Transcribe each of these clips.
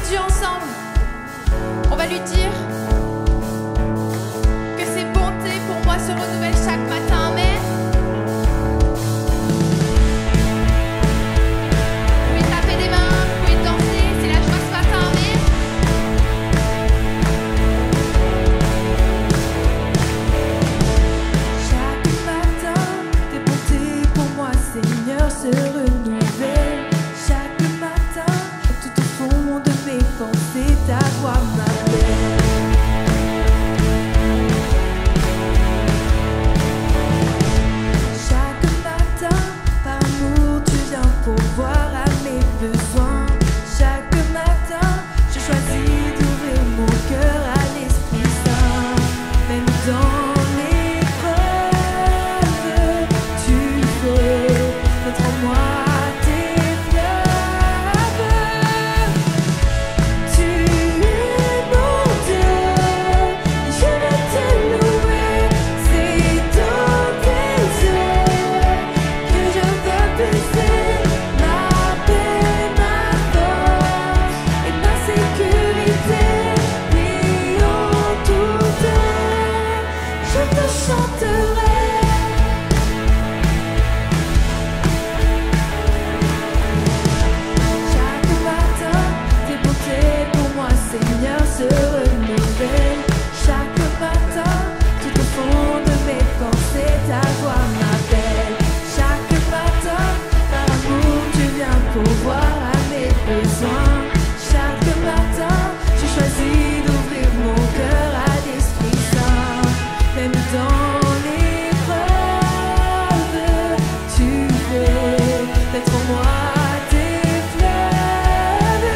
Dieu ensemble. On va lui dire que ses bontés pour moi se renouvellent chaque matin. Amen. Vous pouvez taper des mains, vous pouvez danser, c'est la joie ce matin. Amen. Chaque matin, tes bontés pour moi, Seigneur, se renouvellent. Chaque matin, tout au fond de mes pensées, ta voix m'appelle. Chaque matin, par amour, tu viens pourvoir à mes besoins. Chaque matin, je choisis d'ouvrir mon cœur à l'Esprit Saint. Même dans l'épreuve, tu veux mettre en moi tes fleuves. Tu es mon Dieu, et je vais te louer. C'est dans tes yeux que je veux puiser ma paix, ma force et ma sécurité. Oui, en tout temps, je te chanterai. Chaque matin, tes bontés pour moi, Seigneur, se renouvellent. Chaque matin, tout au fond de mes pensées, ta voix m'appelle. Chaque matin, par amour, tu viens pourvoir à mes besoins. Chaque matin, je choisis d'ouvrir mon cœur à l'Esprit Saint. Même dans l'épreuve, tu veux mettre en moi tes fleuves.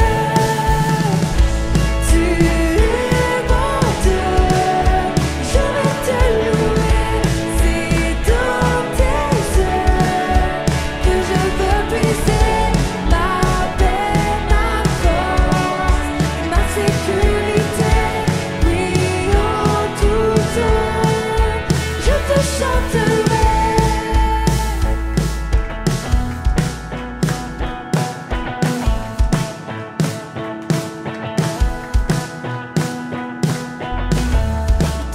Tu es mon Dieu, je vais te louer. C'est dans tes yeux que je veux puiser ma paix, ma force et ma sécurité. Oui, en tout temps, je te chanterai.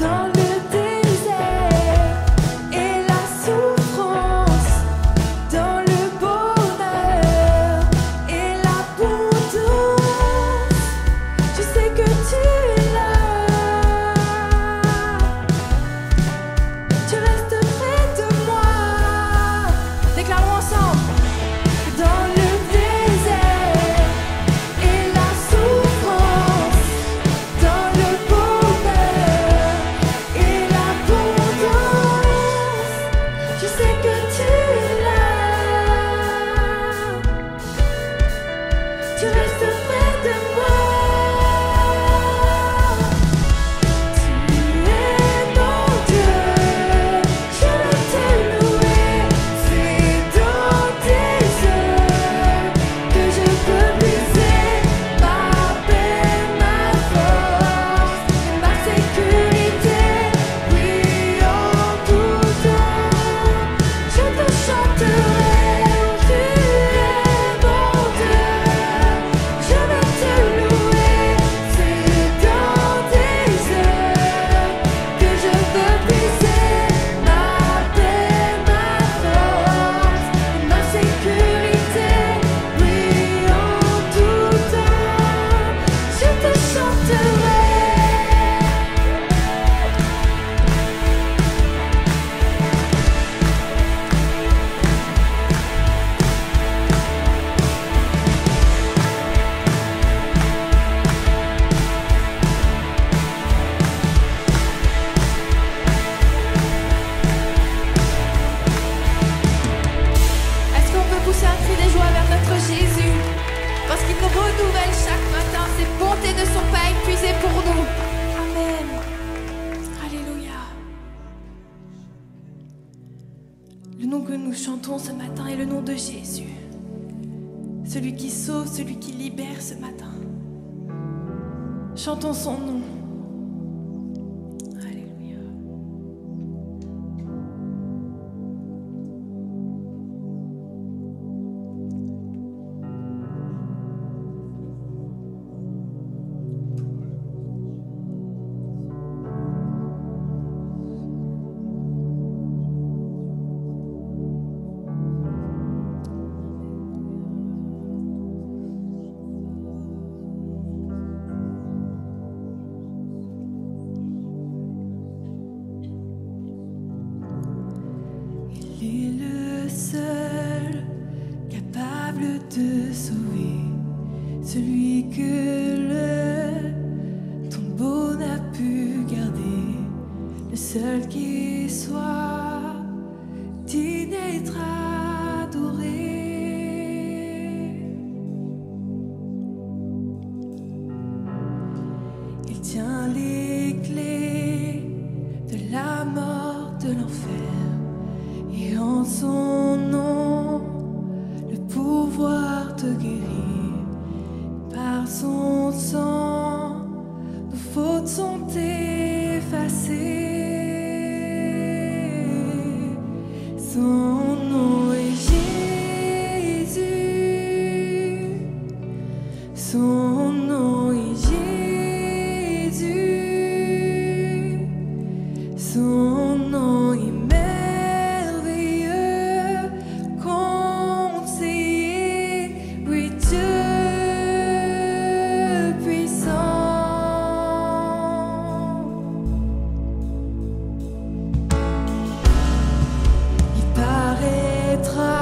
Dans le désert et la souffrance, dans le bonheur et l'abondance, je sais que tu es là. Tu restes près de moi. Déclarons ensemble. Dans le désert et la souffrance, dans le bonheur et l'abondance, je sais que tu es là. Tu restes près de moi. Tu es mon Dieu, je vais te louer. C'est dans tes yeux que je peux puiser ma paix, ma force et ma sécurité. Oui, en tout temps, je te chanterai. Tu es mon Dieu, je vais te louer. C'est dans tes yeux que je veux puiser ma paix, ma force et ma sécurité. Oui, en tout temps, je te chanterai. Est-ce qu'on peut pousser un cri de joie vers notre Jésus? Parce qu'il nous renouvelle chaque matin. Ses bontés ne sont pas épuisées pour nous. Amen. Alléluia. Le nom que nous chantons ce matin est le nom de Jésus. Celui qui sauve, celui qui libère ce matin. Chantons son nom. Alléluia. celui que le tombeau n'a pu garder, le seul qui soit digne d'être adoré. Il tient les clés de la mort, de l'enfer, et en son nom le pouvoir te guérit. Par son sang, nos fautes sont effacées. Son nom est Jésus. Son nom est Jésus. Son nom est merveilleux, conseiller, oui Dieu puissant. Il paraîtra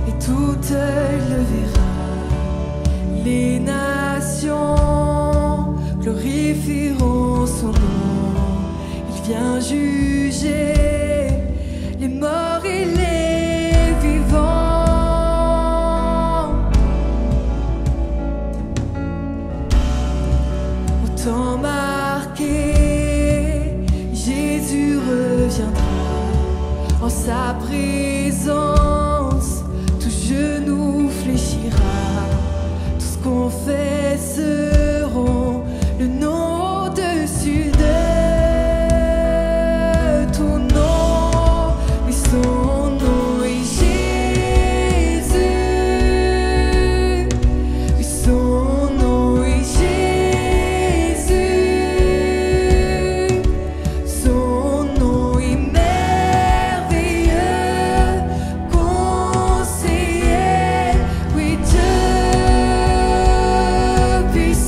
et tout œil le verra. Les nations glorifieront son nom. Il vient juger les morts et les vivants. Au temps marqué, Jésus reviendra. En sa présence, tout genou fléchira. Tous confesseront le nom au-dessus de tout nom. Mais son nom est Jésus. Oui, son nom est Jésus. Son nom est merveilleux, conseiller, oui Dieu puissant.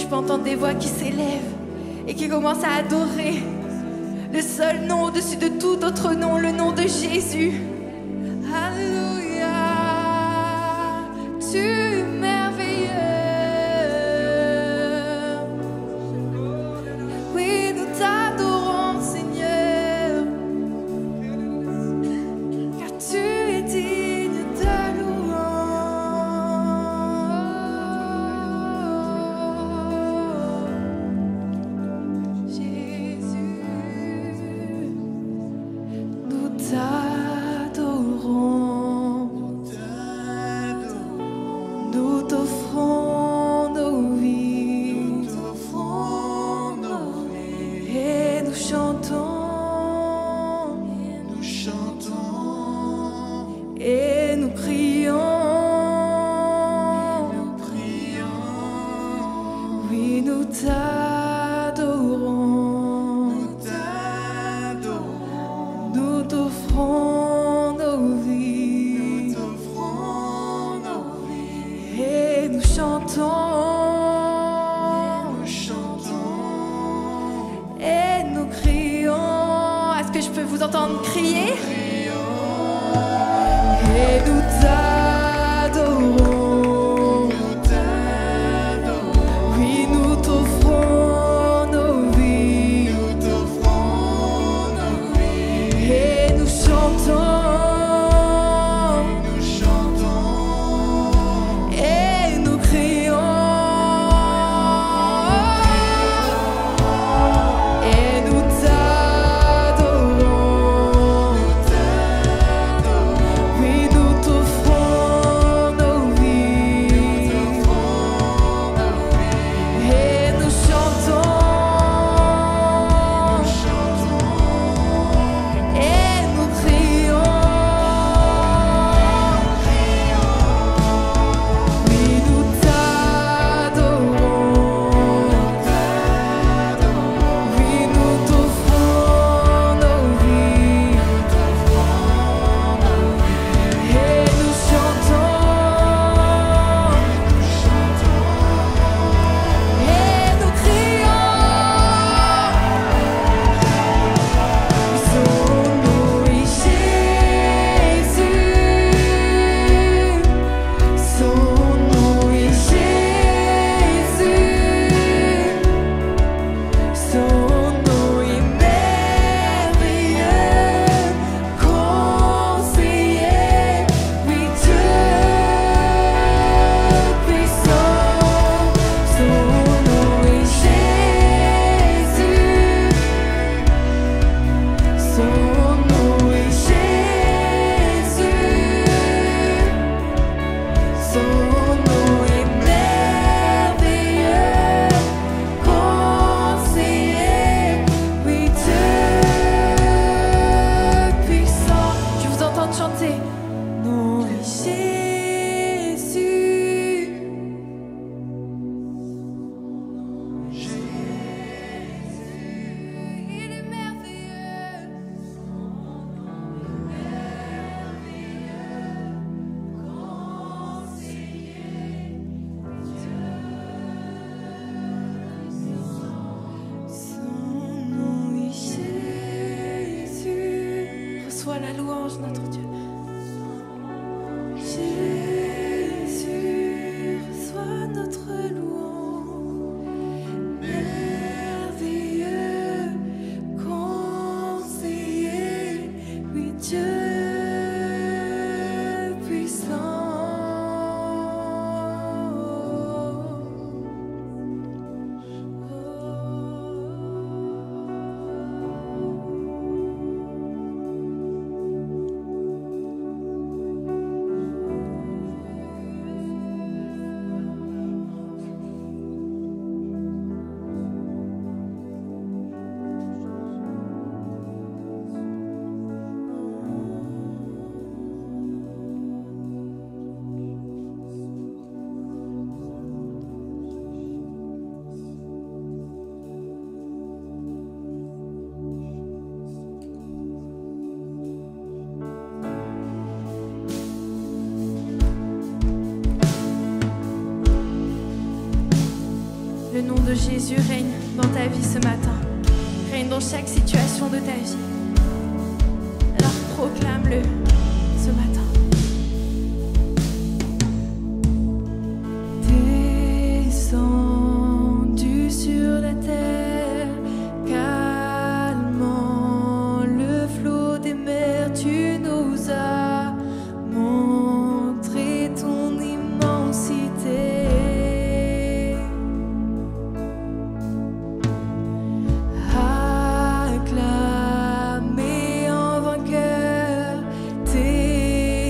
peux entendre des voix qui s'élèvent et qui commencent à adorer le seul nom au-dessus de tout autre nom, le nom de Jésus. Alléluia, tu es merveilleux. Oui, nous t'adorons, Seigneur, car tu es digne de louange. Jésus, nous t'adorons. Nous t'offrons nos vies, et nous chantons, et nous crions, oui, nous t'adorons, nous t'offrons nos vies, et nous chantons, et nous crions. Est-ce que je peux vous entendre crier? Et nous t'adorons, oui, nous t'offrons nos vies, et nous chantons. Le nom de Jésus règne dans ta vie ce matin. Règne dans chaque situation de ta vie. Alors proclame-le ce matin. Descendu sur la terre, calmant le flot des mers, tu nous as montré ton immensité. Acclamé en vainqueur, tes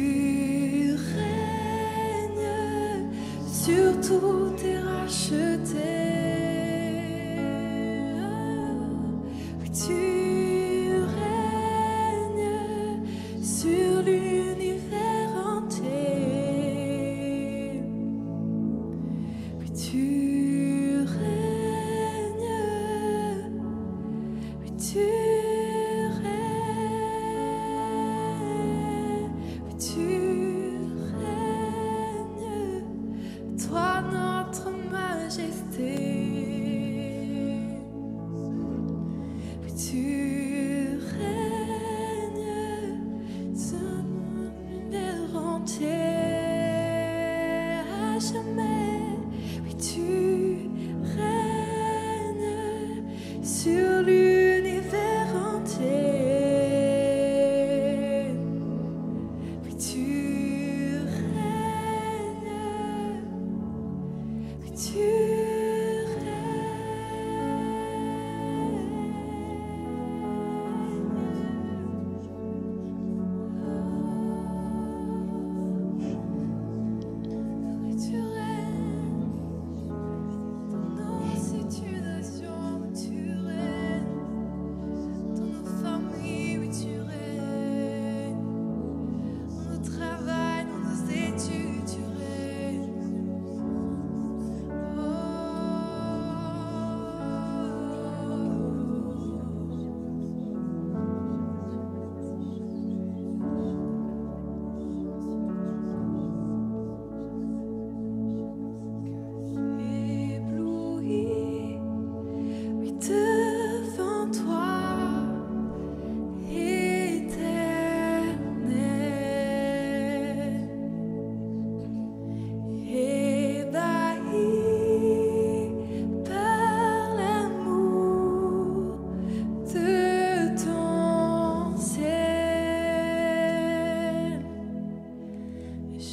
tu règnes sur tout est racheté. Oui, tu règnes sur l'univers entier. Oui, tu règnes. Oui, tu toi notre majesté, oui, tu règnes sur l'univers entier à jamais, oui, tu règnes sur l'univers entier.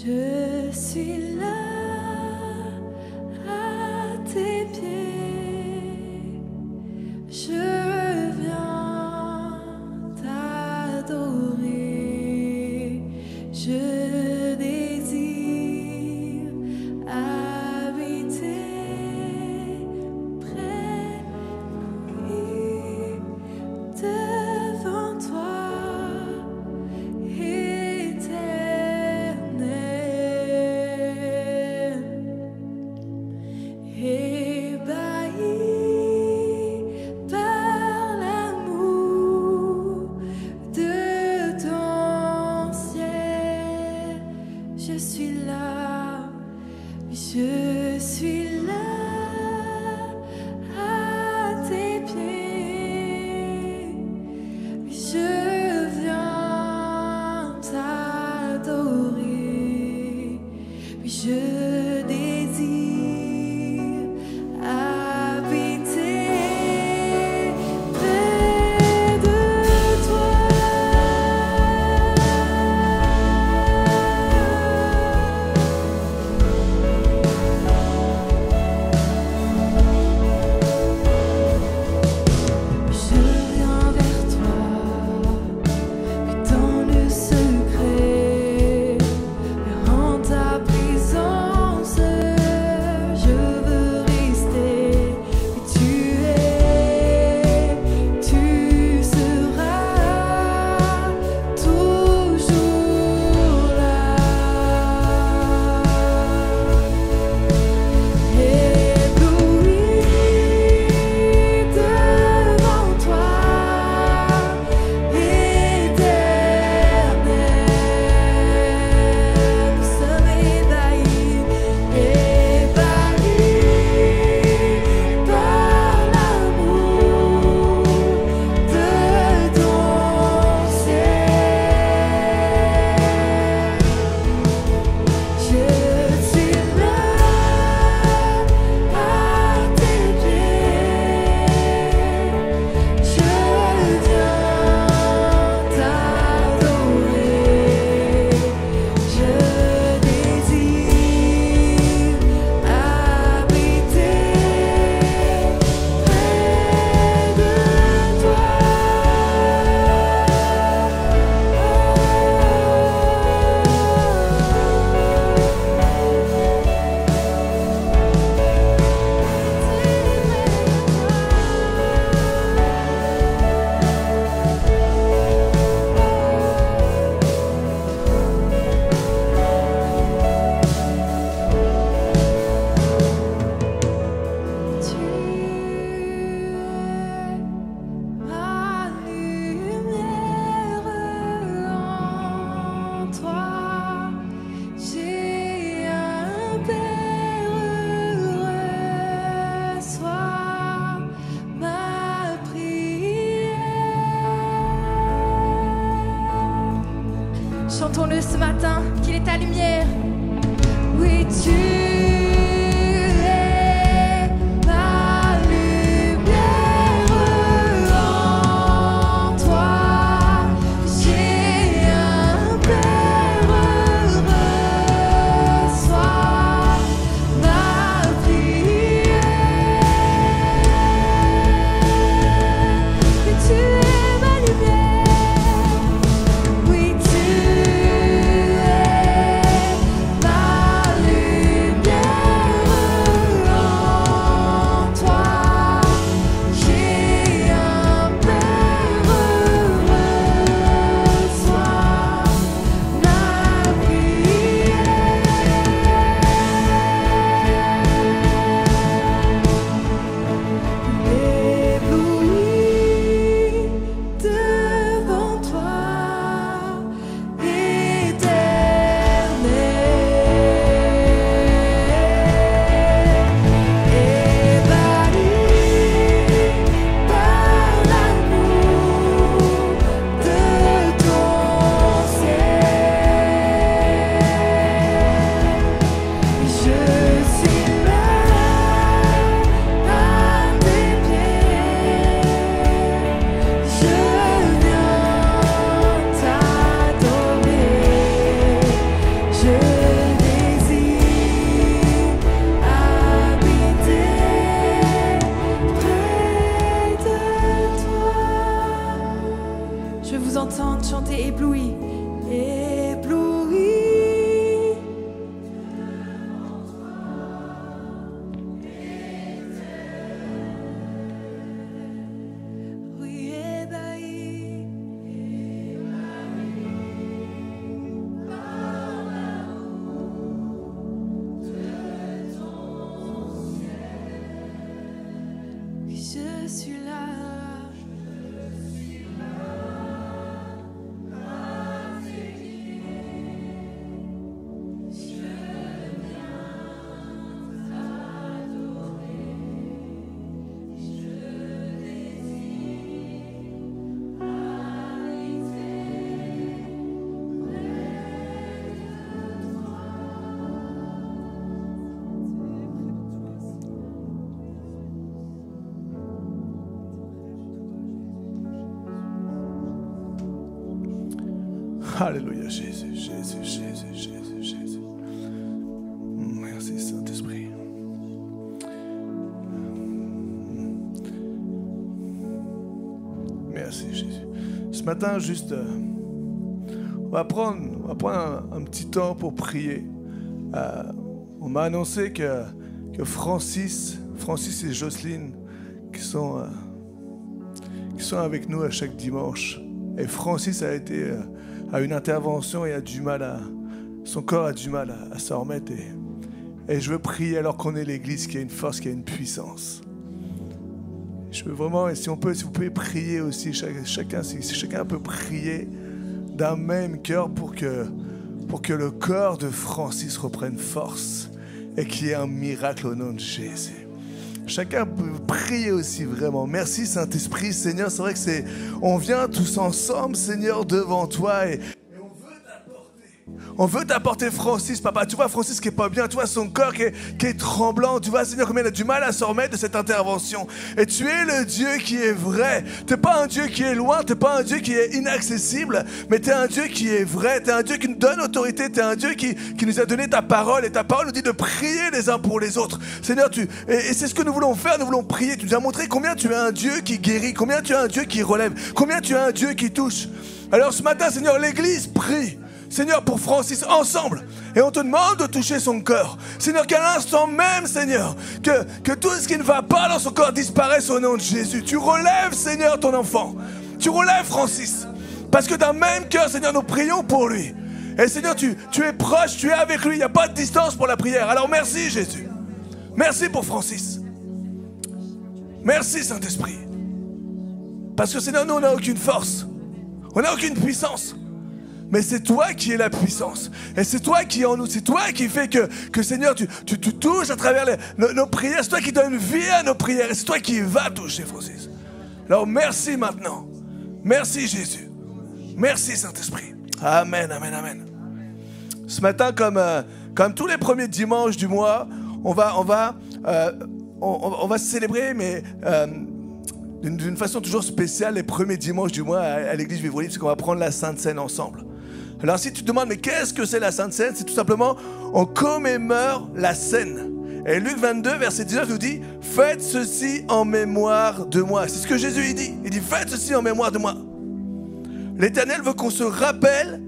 Je suis là à tes pieds, je viens t'adorer, je désire habiter près de lui, devant toi. Je suis là, je suis là à tes pieds, je viens t'adorer, je désire habiter près de toi. Dans le secret, en ta présence. Chantons-le ce matin, qu'il est ta lumière. Oui, tu es ma lumière. En toi, j'ai un Père heureux. Sois ma prière. Oui, tu es ma lumière. Oui, tu Alléluia, Jésus, Jésus, Jésus, Jésus, Jésus. Merci Saint-Esprit. Merci Jésus. Ce matin, juste, on va prendre un petit temps pour prier. On m'a annoncé que Francis et Jocelyne qui sont avec nous à chaque dimanche. Et Francis a une intervention et son corps a du mal à s'en remettre. Et je veux prier alors qu'on est l'Église qui a une force, qui a une puissance. Je veux vraiment, et si vous pouvez prier aussi, chacun peut prier d'un même cœur pour que le corps de Francis reprenne force et qu'il y ait un miracle au nom de Jésus. Chacun peut prier aussi vraiment. Merci Saint-Esprit, Seigneur. C'est vrai que on vient tous ensemble, Seigneur, devant toi et on veut t'apporter Francis, papa. Tu vois Francis qui est pas bien, tu vois son corps qui est tremblant. Tu vois, Seigneur, combien il a du mal à s'en remettre de cette intervention. Et tu es le Dieu qui est vrai. Tu n'es pas un Dieu qui est loin, tu n'es pas un Dieu qui est inaccessible, mais tu es un Dieu qui est vrai. Tu es un Dieu qui nous donne autorité. Tu es un Dieu qui nous a donné ta parole. Et ta parole nous dit de prier les uns pour les autres. Seigneur, et c'est ce que nous voulons faire. Nous voulons prier. Tu nous as montré combien tu es un Dieu qui guérit, combien tu es un Dieu qui relève, combien tu es un Dieu qui touche. Alors ce matin, Seigneur, l'Église prie. Seigneur, pour Francis, ensemble. Et on te demande de toucher son cœur. Seigneur, qu'à l'instant même, Seigneur, que tout ce qui ne va pas dans son corps disparaisse au nom de Jésus. Tu relèves, Seigneur, ton enfant. Tu relèves Francis. Parce que d'un même cœur, Seigneur, nous prions pour lui. Et Seigneur, tu es proche, tu es avec lui. Il n'y a pas de distance pour la prière. Alors merci, Jésus. Merci pour Francis. Merci, Saint-Esprit. Parce que, Seigneur, nous, on n'a aucune force. On n'a aucune puissance. Mais c'est toi qui es la puissance. Et c'est toi qui es en nous. C'est toi qui fait que Seigneur, tu touches à travers nos prières. C'est toi qui donnes vie à nos prières. Et c'est toi qui vas toucher, Francis. Alors merci maintenant. Merci Jésus. Merci Saint-Esprit. Amen, amen, amen. Ce matin, comme tous les premiers dimanches du mois, on va célébrer, mais d'une façon toujours spéciale, les premiers dimanches du mois à l'église Vivre Libre, parce qu'on va prendre la Sainte Seine ensemble. Alors si tu te demandes, mais qu'est-ce que c'est la Sainte Seine? C'est tout simplement, on commémore la Seine. Et Luc 22, verset 19 nous dit, faites ceci en mémoire de moi. C'est ce que Jésus il dit. Il dit, faites ceci en mémoire de moi. L'Éternel veut qu'on se rappelle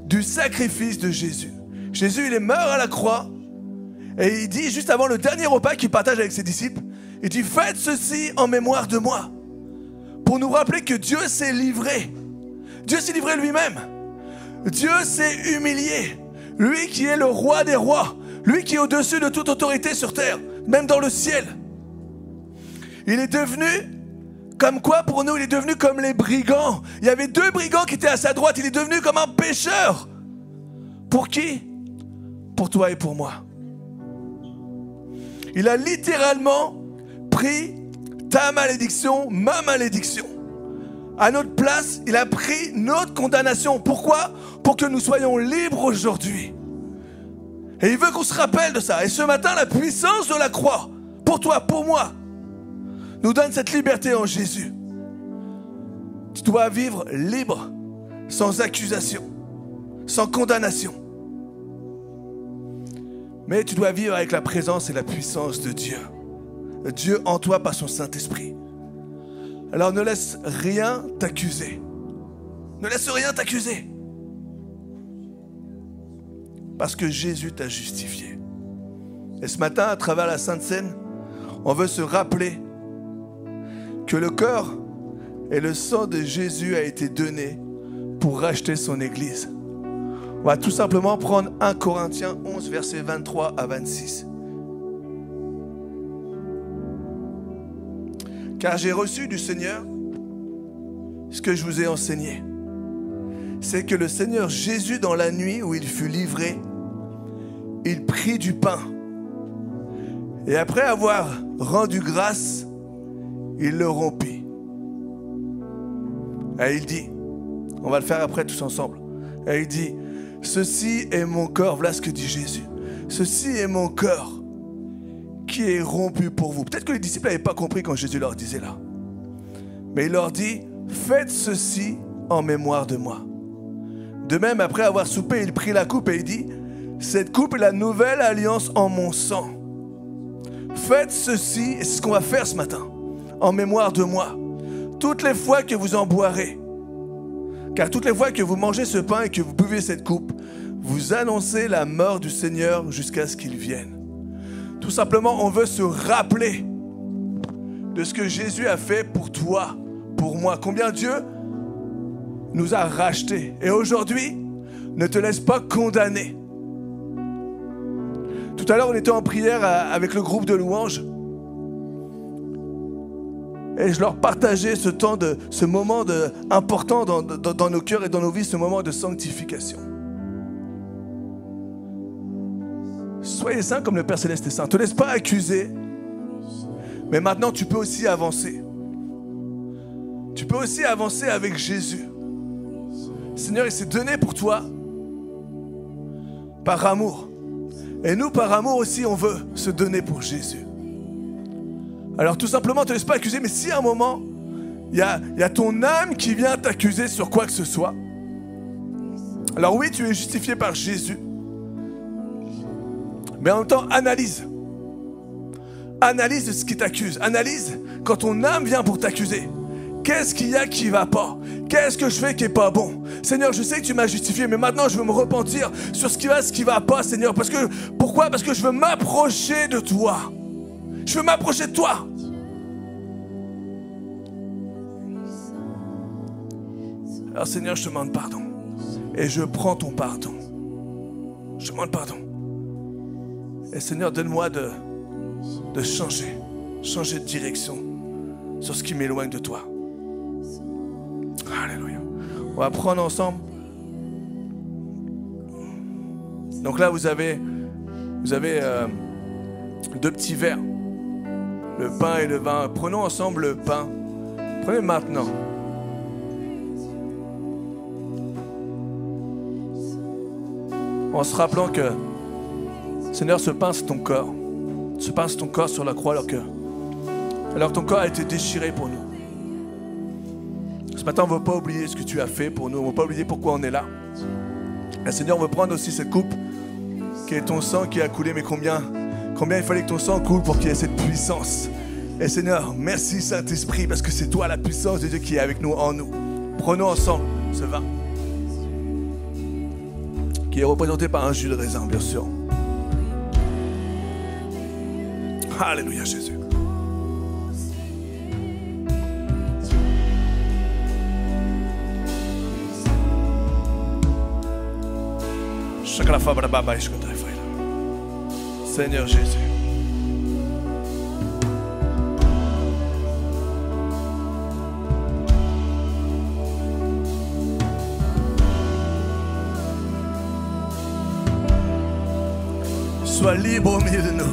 du sacrifice de Jésus. Jésus, il est mort à la croix. Et il dit, juste avant le dernier repas qu'il partage avec ses disciples, il dit, faites ceci en mémoire de moi. Pour nous rappeler que Dieu s'est livré. Dieu s'est livré lui-même. Dieu s'est humilié. Lui qui est le roi des rois. Lui qui est au-dessus de toute autorité sur terre, même dans le ciel. Il est devenu, comme quoi pour nous, il est devenu comme les brigands. Il y avait 2 brigands qui étaient à sa droite. Il est devenu comme un pécheur. Pour qui? Pour toi et pour moi. Il a littéralement pris ta malédiction, ma malédiction. À notre place, il a pris notre condamnation. Pourquoi? Pour que nous soyons libres aujourd'hui. Et il veut qu'on se rappelle de ça. Et ce matin, la puissance de la croix, pour toi, pour moi, nous donne cette liberté en Jésus. Tu dois vivre libre, sans accusation, sans condamnation. Mais tu dois vivre avec la présence et la puissance de Dieu. Dieu en toi par son Saint-Esprit. Alors ne laisse rien t'accuser. Ne laisse rien t'accuser. Parce que Jésus t'a justifié. Et ce matin, à travers la Sainte Seine, on veut se rappeler que le corps et le sang de Jésus a été donné pour racheter son Église. On va tout simplement prendre 1 Corinthiens 11, versets 23 à 26. Car j'ai reçu du Seigneur ce que je vous ai enseigné. C'est que le Seigneur Jésus, dans la nuit où il fut livré, il prit du pain. Et après avoir rendu grâce, il le rompit. Et il dit, on va le faire après tous ensemble. Et il dit, ceci est mon corps, voilà ce que dit Jésus. Ceci est mon corps qui est rompu pour vous. Peut-être que les disciples n'avaient pas compris quand Jésus leur disait là. Mais il leur dit, faites ceci en mémoire de moi. De même, après avoir soupé, il prit la coupe et il dit, cette coupe est la nouvelle alliance en mon sang. Faites ceci, et c'est ce qu'on va faire ce matin, en mémoire de moi. Toutes les fois que vous en boirez, car toutes les fois que vous mangez ce pain et que vous buvez cette coupe, vous annoncez la mort du Seigneur jusqu'à ce qu'il vienne. Tout simplement, on veut se rappeler de ce que Jésus a fait pour toi, pour moi. Combien Dieu nous a rachetés. Et aujourd'hui, ne te laisse pas condamner. Tout à l'heure, on était en prière avec le groupe de louanges. Et je leur partageais ce moment important dans nos cœurs et dans nos vies, ce moment de sanctification. Soyez saints comme le Père Céleste est saint. Ne te laisse pas accuser. Mais maintenant, tu peux aussi avancer. Tu peux aussi avancer avec Jésus. Seigneur, il s'est donné pour toi par amour. Et nous, par amour aussi, on veut se donner pour Jésus. Alors tout simplement, ne te laisse pas accuser, mais si à un moment, il y a ton âme qui vient t'accuser sur quoi que ce soit, alors oui, tu es justifié par Jésus. Mais en même temps, analyse. Analyse ce qui t'accuse. Analyse quand ton âme vient pour t'accuser. Qu'est-ce qu'il y a qui ne va pas? Qu'est-ce que je fais qui n'est pas bon? Seigneur, je sais que tu m'as justifié, mais maintenant je veux me repentir sur ce qui va pas, Seigneur. Pourquoi? Parce que je veux m'approcher de toi. Je veux m'approcher de toi. Alors Seigneur, je te demande pardon. Et je prends ton pardon. Je te demande pardon. Et Seigneur, donne-moi de changer de direction sur ce qui m'éloigne de toi. Alléluia. On va prendre ensemble. Donc là, vous avez 2 petits verres. Le pain et le vin. Prenons ensemble le pain. Prenez maintenant. en se rappelant que, Seigneur, se pince ton corps. Se pince ton corps sur la croix alors que ton corps a été déchiré pour nous. Ce matin, on ne veut pas oublier ce que tu as fait pour nous. On ne veut pas oublier pourquoi on est là. Et Seigneur, on veut prendre aussi cette coupe qui est ton sang qui a coulé. Mais combien il fallait que ton sang coule pour qu'il y ait cette puissance. Et Seigneur, merci Saint-Esprit, parce que c'est toi la puissance de Dieu qui est avec nous, en nous. Prenons ensemble ce vin qui est représenté par un jus de raisin, bien sûr. Alléluia Jésus. Seigneur Jésus. Sois libre au milieu de nous.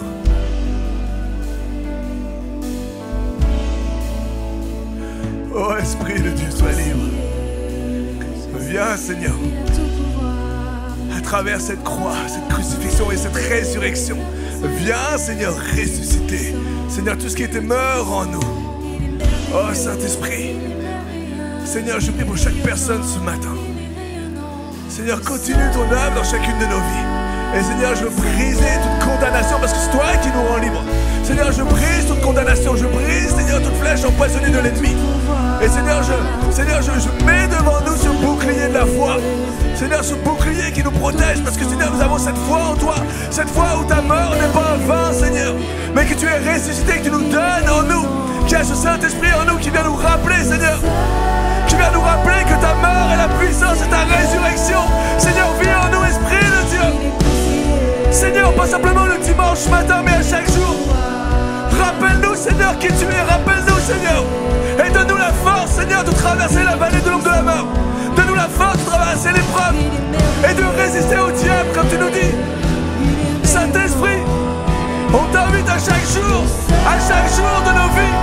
Oh Esprit de Dieu, sois libre. Viens Seigneur. À travers cette croix, cette crucifixion et cette résurrection, viens Seigneur ressusciter. Seigneur, tout ce qui était mort en nous. Oh Saint-Esprit. Seigneur, je prie pour chaque personne ce matin. Seigneur, continue ton œuvre dans chacune de nos vies. Et Seigneur, je veux briser toute condamnation parce que c'est toi qui nous rends libres. Seigneur, je brise toute condamnation. Je brise, Seigneur, toute flèche empoisonnée de l'ennemi. Et Seigneur, je mets devant nous ce bouclier de la foi. Seigneur, ce bouclier qui nous protège parce que Seigneur, nous avons cette foi en toi. Cette foi où ta mort n'est pas en vain, Seigneur. Mais que tu es ressuscité, que tu nous donnes en nous. Qu'il y a ce Saint-Esprit en nous qui vient nous rappeler, Seigneur. Qui vient nous rappeler que ta mort est la puissance et ta résurrection. Seigneur, viens en nous, Esprit de Dieu. Seigneur, pas simplement le dimanche matin, mais à chaque jour. Rappelle-nous, Seigneur, qui tu es. Rappelle-nous, Seigneur. Et donne-nous la force, Seigneur, de traverser la vallée de l'ombre de la mort. Donne-nous la force de traverser l'épreuve et de résister au diable, comme tu nous dis. Saint-Esprit, on t'invite à chaque jour de nos vies.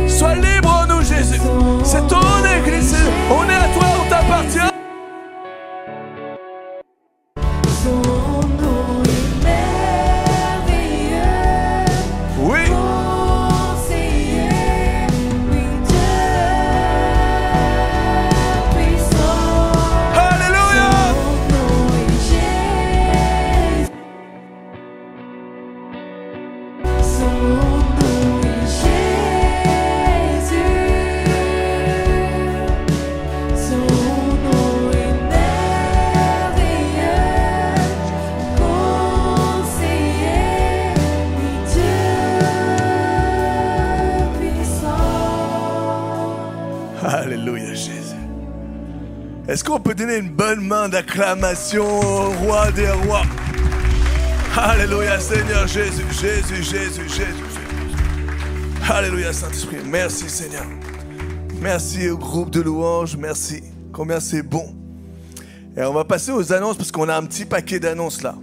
Sois libre en nous, Jésus. C'est ton église. On est à toi, on t'appartient. Alléluia Jésus. Est-ce qu'on peut donner une bonne main d'acclamation au roi des rois? Alléluia Seigneur Jésus, Jésus, Jésus, Jésus. Alléluia Saint-Esprit. Merci Seigneur. Merci au groupe de louanges. Merci. Combien c'est bon. Et on va passer aux annonces parce qu'on a un petit paquet d'annonces là.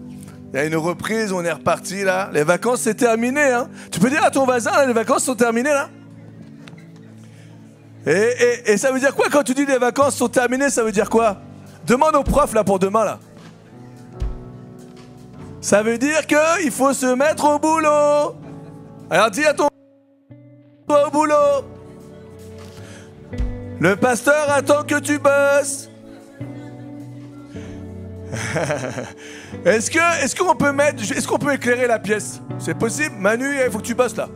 Il y a une reprise, on est reparti là. Les vacances c'est terminé. Hein. Tu peux dire à ton voisin, là, les vacances sont terminées là? Et ça veut dire quoi quand tu dis les vacances sont terminées? Ça veut dire quoi? Demande au prof là pour demain là. Ça veut dire qu'il faut se mettre au boulot. Alors dis à ton au boulot. Le pasteur attend que tu bosses. Est-ce qu'on peut éclairer la pièce? C'est possible? Manu, il faut que tu bosses là.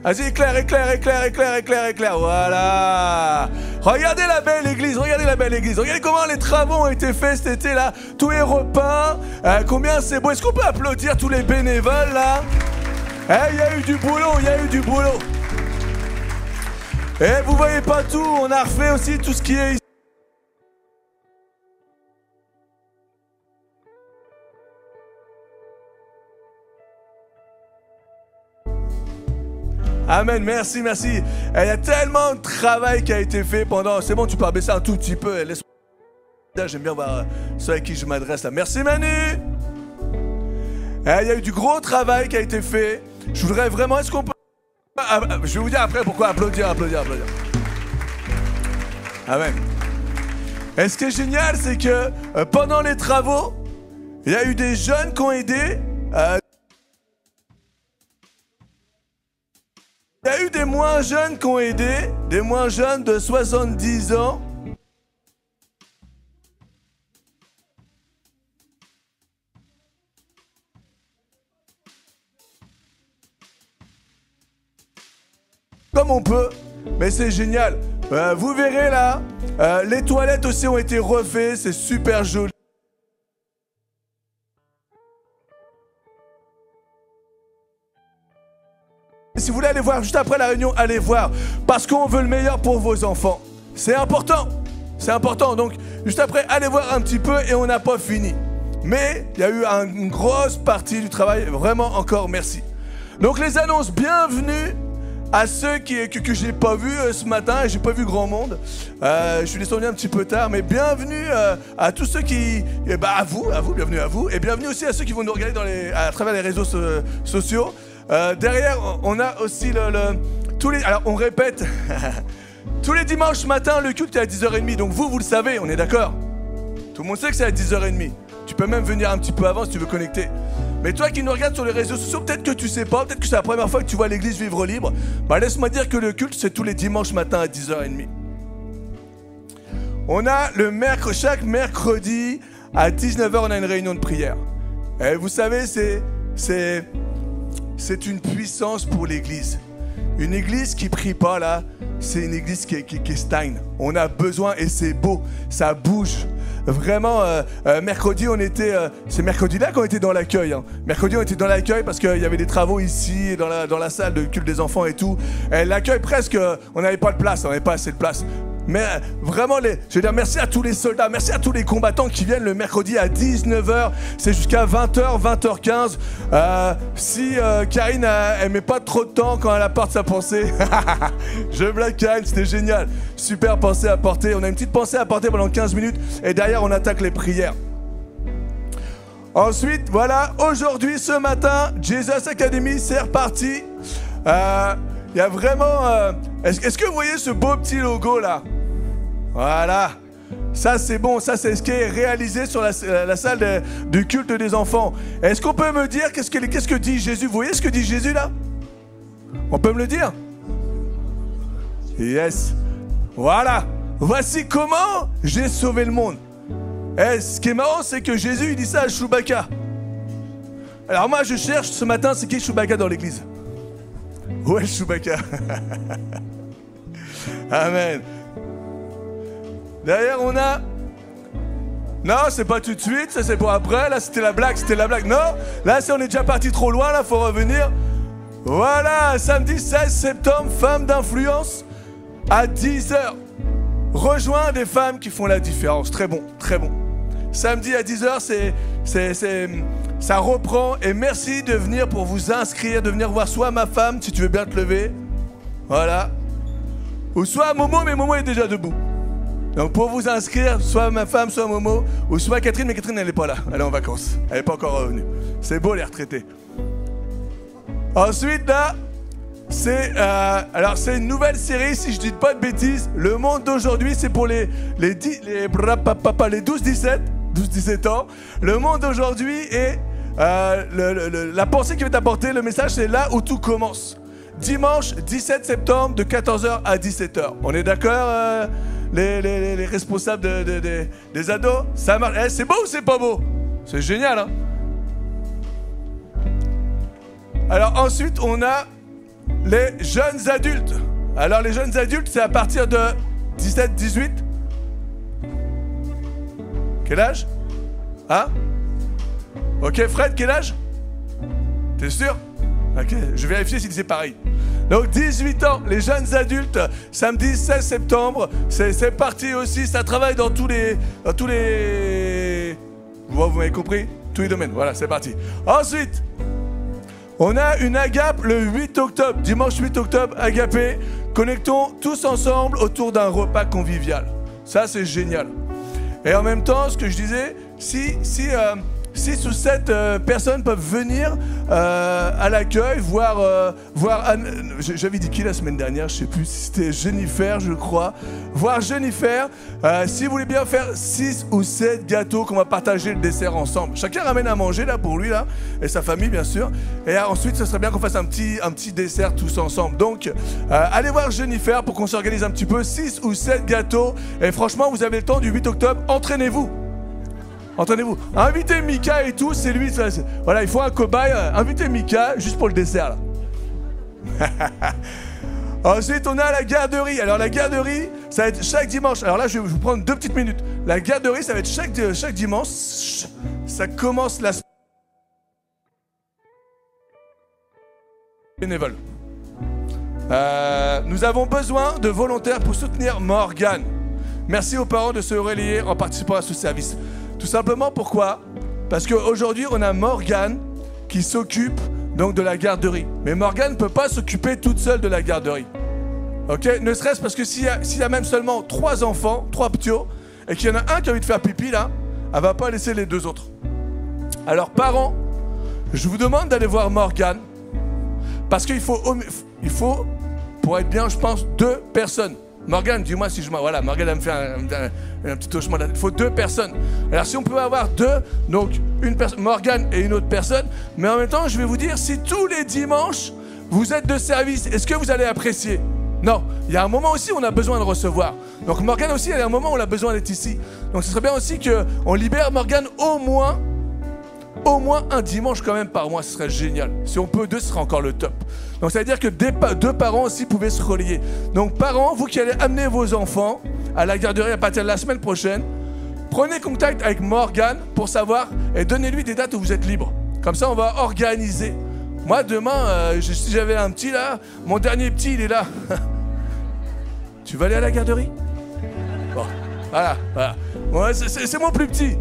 Vas-y, éclaire. Voilà. Regardez la belle église. Regardez comment les travaux ont été faits cet été-là. Tout est repeint. Combien c'est beau. Est-ce qu'on peut applaudir tous les bénévoles là? Il y a eu du boulot. Et vous voyez pas tout. On a refait aussi tout ce qui est ici. Amen, merci. Il y a tellement de travail qui a été fait pendant... C'est bon, tu peux abaisser un tout petit peu. Laisse-moi... J'aime bien voir ceux à qui je m'adresse là. Merci Manu. Il y a eu du gros travail qui a été fait. Je voudrais vraiment... Est-ce qu'on peut Je vais vous dire après pourquoi applaudir. Amen. Et ce qui est génial, c'est que pendant les travaux, il y a eu des jeunes qui ont aidé. Il y a eu des moins jeunes qui ont aidé, des moins jeunes de 70 ans. Comme on peut, mais c'est génial. Vous verrez là, les toilettes aussi ont été refaites, c'est super joli. Si vous voulez aller voir juste après la réunion, allez voir. Parce qu'on veut le meilleur pour vos enfants. C'est important. C'est important. Donc, juste après, allez voir un petit peu et on n'a pas fini. Mais il y a eu une grosse partie du travail. Vraiment, encore merci. Donc, les annonces, bienvenue à ceux que j'ai pas vus ce matin. Et j'ai pas vu grand monde. Je suis descendu un petit peu tard. Mais bienvenue à tous ceux qui... à vous, bienvenue à vous. Et bienvenue aussi à ceux qui vont nous regarder à travers les réseaux sociaux. Derrière, on a aussi tous les... Alors, on répète, tous les dimanches matin, le culte est à 10h30. Donc vous le savez, on est d'accord? Tout le monde sait que c'est à 10h30. Tu peux même venir un petit peu avant si tu veux connecter. Mais toi qui nous regardes sur les réseaux sociaux, peut-être que tu sais pas, peut-être que c'est la première fois que tu vois l'église Vivre Libre. Bah, laisse-moi dire que le culte, c'est tous les dimanches matin à 10h30. On a chaque mercredi à 19h, on a une réunion de prière. Et vous savez, c'est une puissance pour l'église. Une église qui prie pas là, c'est une église qui stagne. On a besoin et c'est beau, ça bouge. Vraiment, mercredi, c'est mercredi-là qu'on était dans l'accueil. Hein. Mercredi, on était dans l'accueil parce qu'il y avait des travaux ici, dans la salle de culte des enfants et tout. Et l'accueil, presque, on n'avait pas de place, on n'avait pas assez de place. Mais vraiment, je veux dire, merci à tous les soldats, merci à tous les combattants qui viennent le mercredi à 19h. C'est jusqu'à 20h, 20h15. Si Karine, elle met pas trop de temps quand elle apporte sa pensée. Je blague Karine, c'était génial. Super pensée à porter. On a une petite pensée à porter pendant 15 minutes. Et derrière, on attaque les prières. Ensuite, voilà, aujourd'hui, ce matin, Jesus Academy, c'est reparti. Il y a vraiment... Est-ce que vous voyez ce beau petit logo là? Voilà. Ça c'est bon, ça c'est ce qui est réalisé sur la salle du culte des enfants. Est-ce qu'on peut me dire qu'est-ce que dit Jésus? Vous voyez ce que dit Jésus là? On peut me le dire? Yes. Voilà. Voici comment j'ai sauvé le monde. Et ce qui est marrant, c'est que Jésus il dit ça à Chewbacca. Alors moi je cherche ce matin, c'est qui Chewbacca dans l'église? Ouais, Chewbacca. Amen. Derrière, on a... Non, c'est pas tout de suite, ça c'est pour après. Là, c'était la blague. Non, là, on est déjà parti trop loin, là, faut revenir. Voilà, samedi 16 septembre, femmes d'influence, à 10h. Rejoins des femmes qui font la différence. Très bon, très bon. Samedi à 10h, ça reprend. Et merci de venir pour vous inscrire, de venir voir soit ma femme, si tu veux bien te lever. Voilà. Ou soit Momo, mais Momo est déjà debout. Donc pour vous inscrire, soit ma femme, soit Momo, ou soit Catherine, mais Catherine, elle n'est pas là. Elle est en vacances. Elle n'est pas encore revenue. C'est beau les retraités. Ensuite, là, c'est une nouvelle série, si je ne dis pas de bêtises. Le monde d'aujourd'hui, c'est pour les 12-17 ans. Le monde d'aujourd'hui est... la pensée qui va t'apporter, le message, c'est là où tout commence. Dimanche 17 septembre de 14h à 17h. On est d'accord, les responsables des ados? Ça marche. C'est beau ou c'est pas beau? C'est génial, hein? Alors ensuite, on a les jeunes adultes. Alors les jeunes adultes, c'est à partir de 17-18. Quel âge? Hein? Ok, Fred, quel âge? T'es sûr? Ok, je vais vérifier si c'est pareil. Donc 18 ans, les jeunes adultes, samedi 16 septembre, c'est parti aussi, ça travaille dans tous les... Vous m'avez compris? Tous les domaines, voilà, c'est parti. Ensuite, on a une agape le 8 octobre, dimanche 8 octobre, agapé. Connectons tous ensemble autour d'un repas convivial. Ça, c'est génial. Et en même temps, ce que je disais, si 6 ou 7 personnes peuvent venir à l'accueil, voir Anne. J'avais dit qui la semaine dernière, je ne sais plus si c'était Jennifer, je crois. Voir Jennifer, si vous voulez bien faire 6 ou 7 gâteaux qu'on va partager le dessert ensemble. Chacun ramène à manger là pour lui là, et sa famille bien sûr. Et ensuite, ce serait bien qu'on fasse un petit dessert tous ensemble. Donc, allez voir Jennifer pour qu'on s'organise un petit peu, 6 ou 7 gâteaux. Et franchement, vous avez le temps du 8 octobre, entraînez-vous. Entraînez-vous. Invitez Mika et tout, c'est lui. Voilà, il faut un cobaye. Invitez Mika juste pour le dessert là. Ensuite, on a la garderie. Alors la garderie, ça va être chaque dimanche. Alors là, je vais vous prendre 2 petites minutes. La garderie, ça va être chaque dimanche. Ça commence la semaine. Bénévole. Nous avons besoin de volontaires pour soutenir Morgane. Merci aux parents de se relayer en participant à ce service. Tout simplement pourquoi? Parce qu'aujourd'hui, on a Morgane qui s'occupe donc de la garderie. Mais Morgane ne peut pas s'occuper toute seule de la garderie. Ok? Ne serait-ce parce que s'il y a même seulement 3 enfants, 3 ptios, et qu'il y en a un qui a envie de faire pipi là, elle ne va pas laisser les 2 autres. Alors parents, je vous demande d'aller voir Morgane, parce qu'il faut, pour être bien, je pense, 2 personnes. Morgane, dis-moi si je m'en... Voilà, Morgane, elle me fait un petit hochement de la tête. Il faut 2 personnes. Alors, si on peut avoir 2, donc une personne, Morgane et une autre personne, mais en même temps, je vais vous dire, si tous les dimanches, vous êtes de service, est-ce que vous allez apprécier? Non. Il y a un moment aussi où on a besoin de recevoir. Donc, Morgane aussi, il y a un moment où on a besoin d'être ici. Donc, ce serait bien aussi qu'on libère Morgane au moins un dimanche quand même par mois, ce serait génial. Si on peut 2, ce serait encore le top. Donc ça veut dire que 2 parents aussi pouvaient se relier. Donc parents, vous qui allez amener vos enfants à la garderie à partir de la semaine prochaine, prenez contact avec Morgane pour savoir et donnez-lui des dates où vous êtes libre. Comme ça, on va organiser. Moi, demain, si j'avais un petit là, mon dernier petit, il est là. Tu vas aller à la garderie? Bon, voilà. Ouais, c'est mon plus petit.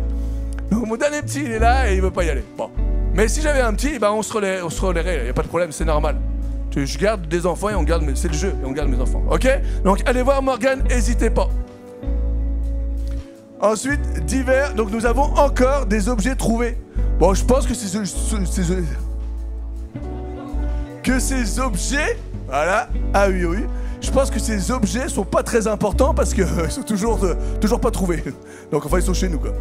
Donc, mon dernier petit, il est là et il ne veut pas y aller. Bon. Mais si j'avais un petit, on se relayerait. Il n'y a pas de problème, c'est normal. Je garde des enfants et c'est le jeu, et on garde mes enfants. Ok? Donc, allez voir Morgane, n'hésitez pas. Ensuite, divers. Donc, nous avons encore des objets trouvés. Bon, je pense que ces objets... Voilà. Ah oui. Je pense que ces objets sont pas très importants parce qu'ils sont toujours pas trouvés. Donc, enfin, ils sont chez nous, quoi.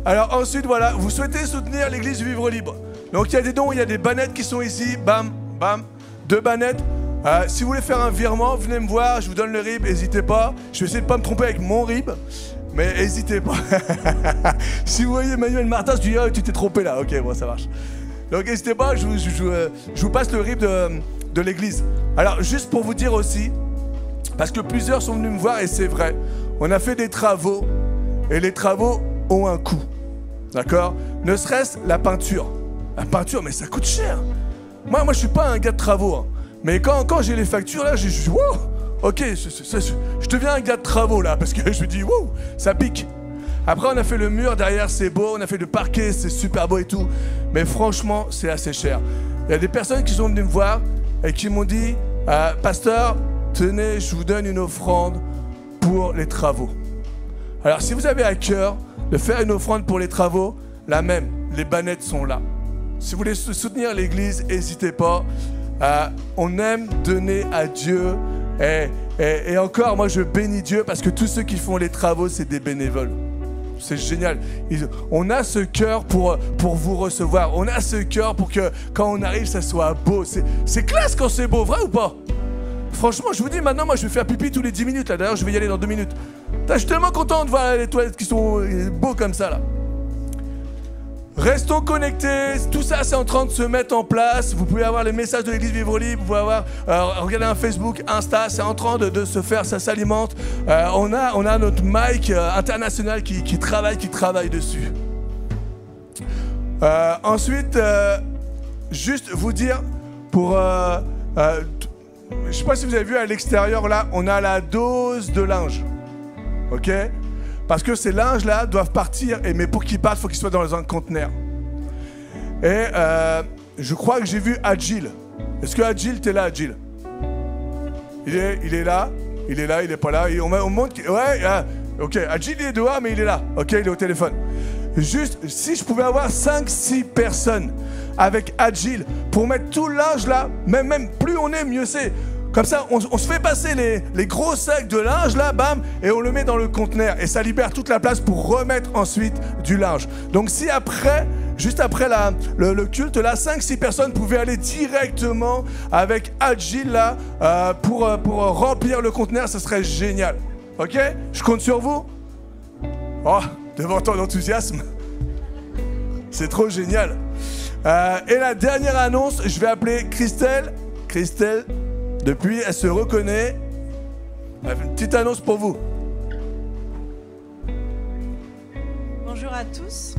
Alors ensuite, voilà, vous souhaitez soutenir l'église Vivre Libre. Donc il y a des dons, il y a des bannettes qui sont ici, bam, 2 bannettes. Si vous voulez faire un virement, venez me voir, je vous donne le RIB, n'hésitez pas. Je vais essayer de ne pas me tromper avec mon RIB, mais n'hésitez pas. Si vous voyez Emmanuel Martin, je dis, oh, tu t'es trompé là, ok, bon, ça marche. Donc n'hésitez pas, je vous passe le RIB de l'église. Alors juste pour vous dire aussi, parce que plusieurs sont venus me voir et c'est vrai, on a fait des travaux et les travaux ont un coût. D'accord? Ne serait-ce la peinture. La peinture, mais ça coûte cher. Moi, je suis pas un gars de travaux. Hein. Mais quand j'ai les factures, là, je dis, wow, ok, je deviens un gars de travaux, là, parce que je me dis, wow, ça pique. Après, on a fait le mur derrière, c'est beau. On a fait le parquet, c'est super beau et tout. Mais franchement, c'est assez cher. Il y a des personnes qui sont venues me voir et qui m'ont dit, pasteur, tenez, je vous donne une offrande pour les travaux. Alors, si vous avez à cœur de faire une offrande pour les travaux, la même, les bannettes sont là. Si vous voulez soutenir l'église, n'hésitez pas. On aime donner à Dieu. Et encore, moi, je bénis Dieu parce que tous ceux qui font les travaux, c'est des bénévoles. C'est génial. On a ce cœur pour vous recevoir. On a ce cœur pour que quand on arrive, ça soit beau. C'est classe quand c'est beau, vrai ou pas? Franchement, je vous dis, maintenant, moi, je vais faire pipi tous les 10 minutes. Là. D'ailleurs, je vais y aller dans 2 minutes. Je suis tellement content de voir les toilettes qui sont beaux comme ça, là. Restons connectés. Tout ça, c'est en train de se mettre en place. Vous pouvez avoir les messages de l'église Vivre Libre. Vous pouvez avoir, regardez un Facebook, Insta. C'est en train de se faire, ça s'alimente. On a notre Mike international qui travaille dessus. Ensuite, juste vous dire pour... je ne sais pas si vous avez vu à l'extérieur, là, on a la dose de linge. Ok? Parce que ces linges-là doivent partir, mais pour qu'ils partent, il faut qu'ils soient dans un conteneur. Et je crois que j'ai vu Adjil. Est-ce que Adjil, t'es là, Adjil? Il est là, il est pas là. Et on montre... Ouais, ok, Adjil, il est dehors, mais il est là. Ok, il est au téléphone. Juste, si je pouvais avoir 5-6 personnes avec Agile pour mettre tout le linge là, même plus on est, mieux c'est. Comme ça, on se fait passer les gros sacs de linge là, bam, et on le met dans le conteneur. Et ça libère toute la place pour remettre ensuite du linge. Donc si après, juste après le culte, là, 5-6 personnes pouvaient aller directement avec Agile là pour remplir le conteneur, ça serait génial. Ok? Je compte sur vous. Oh, devant tant d'enthousiasme. C'est trop génial. Et la dernière annonce, je vais appeler Christelle. Christelle, depuis, elle se reconnaît. Elle fait une petite annonce pour vous. Bonjour à tous.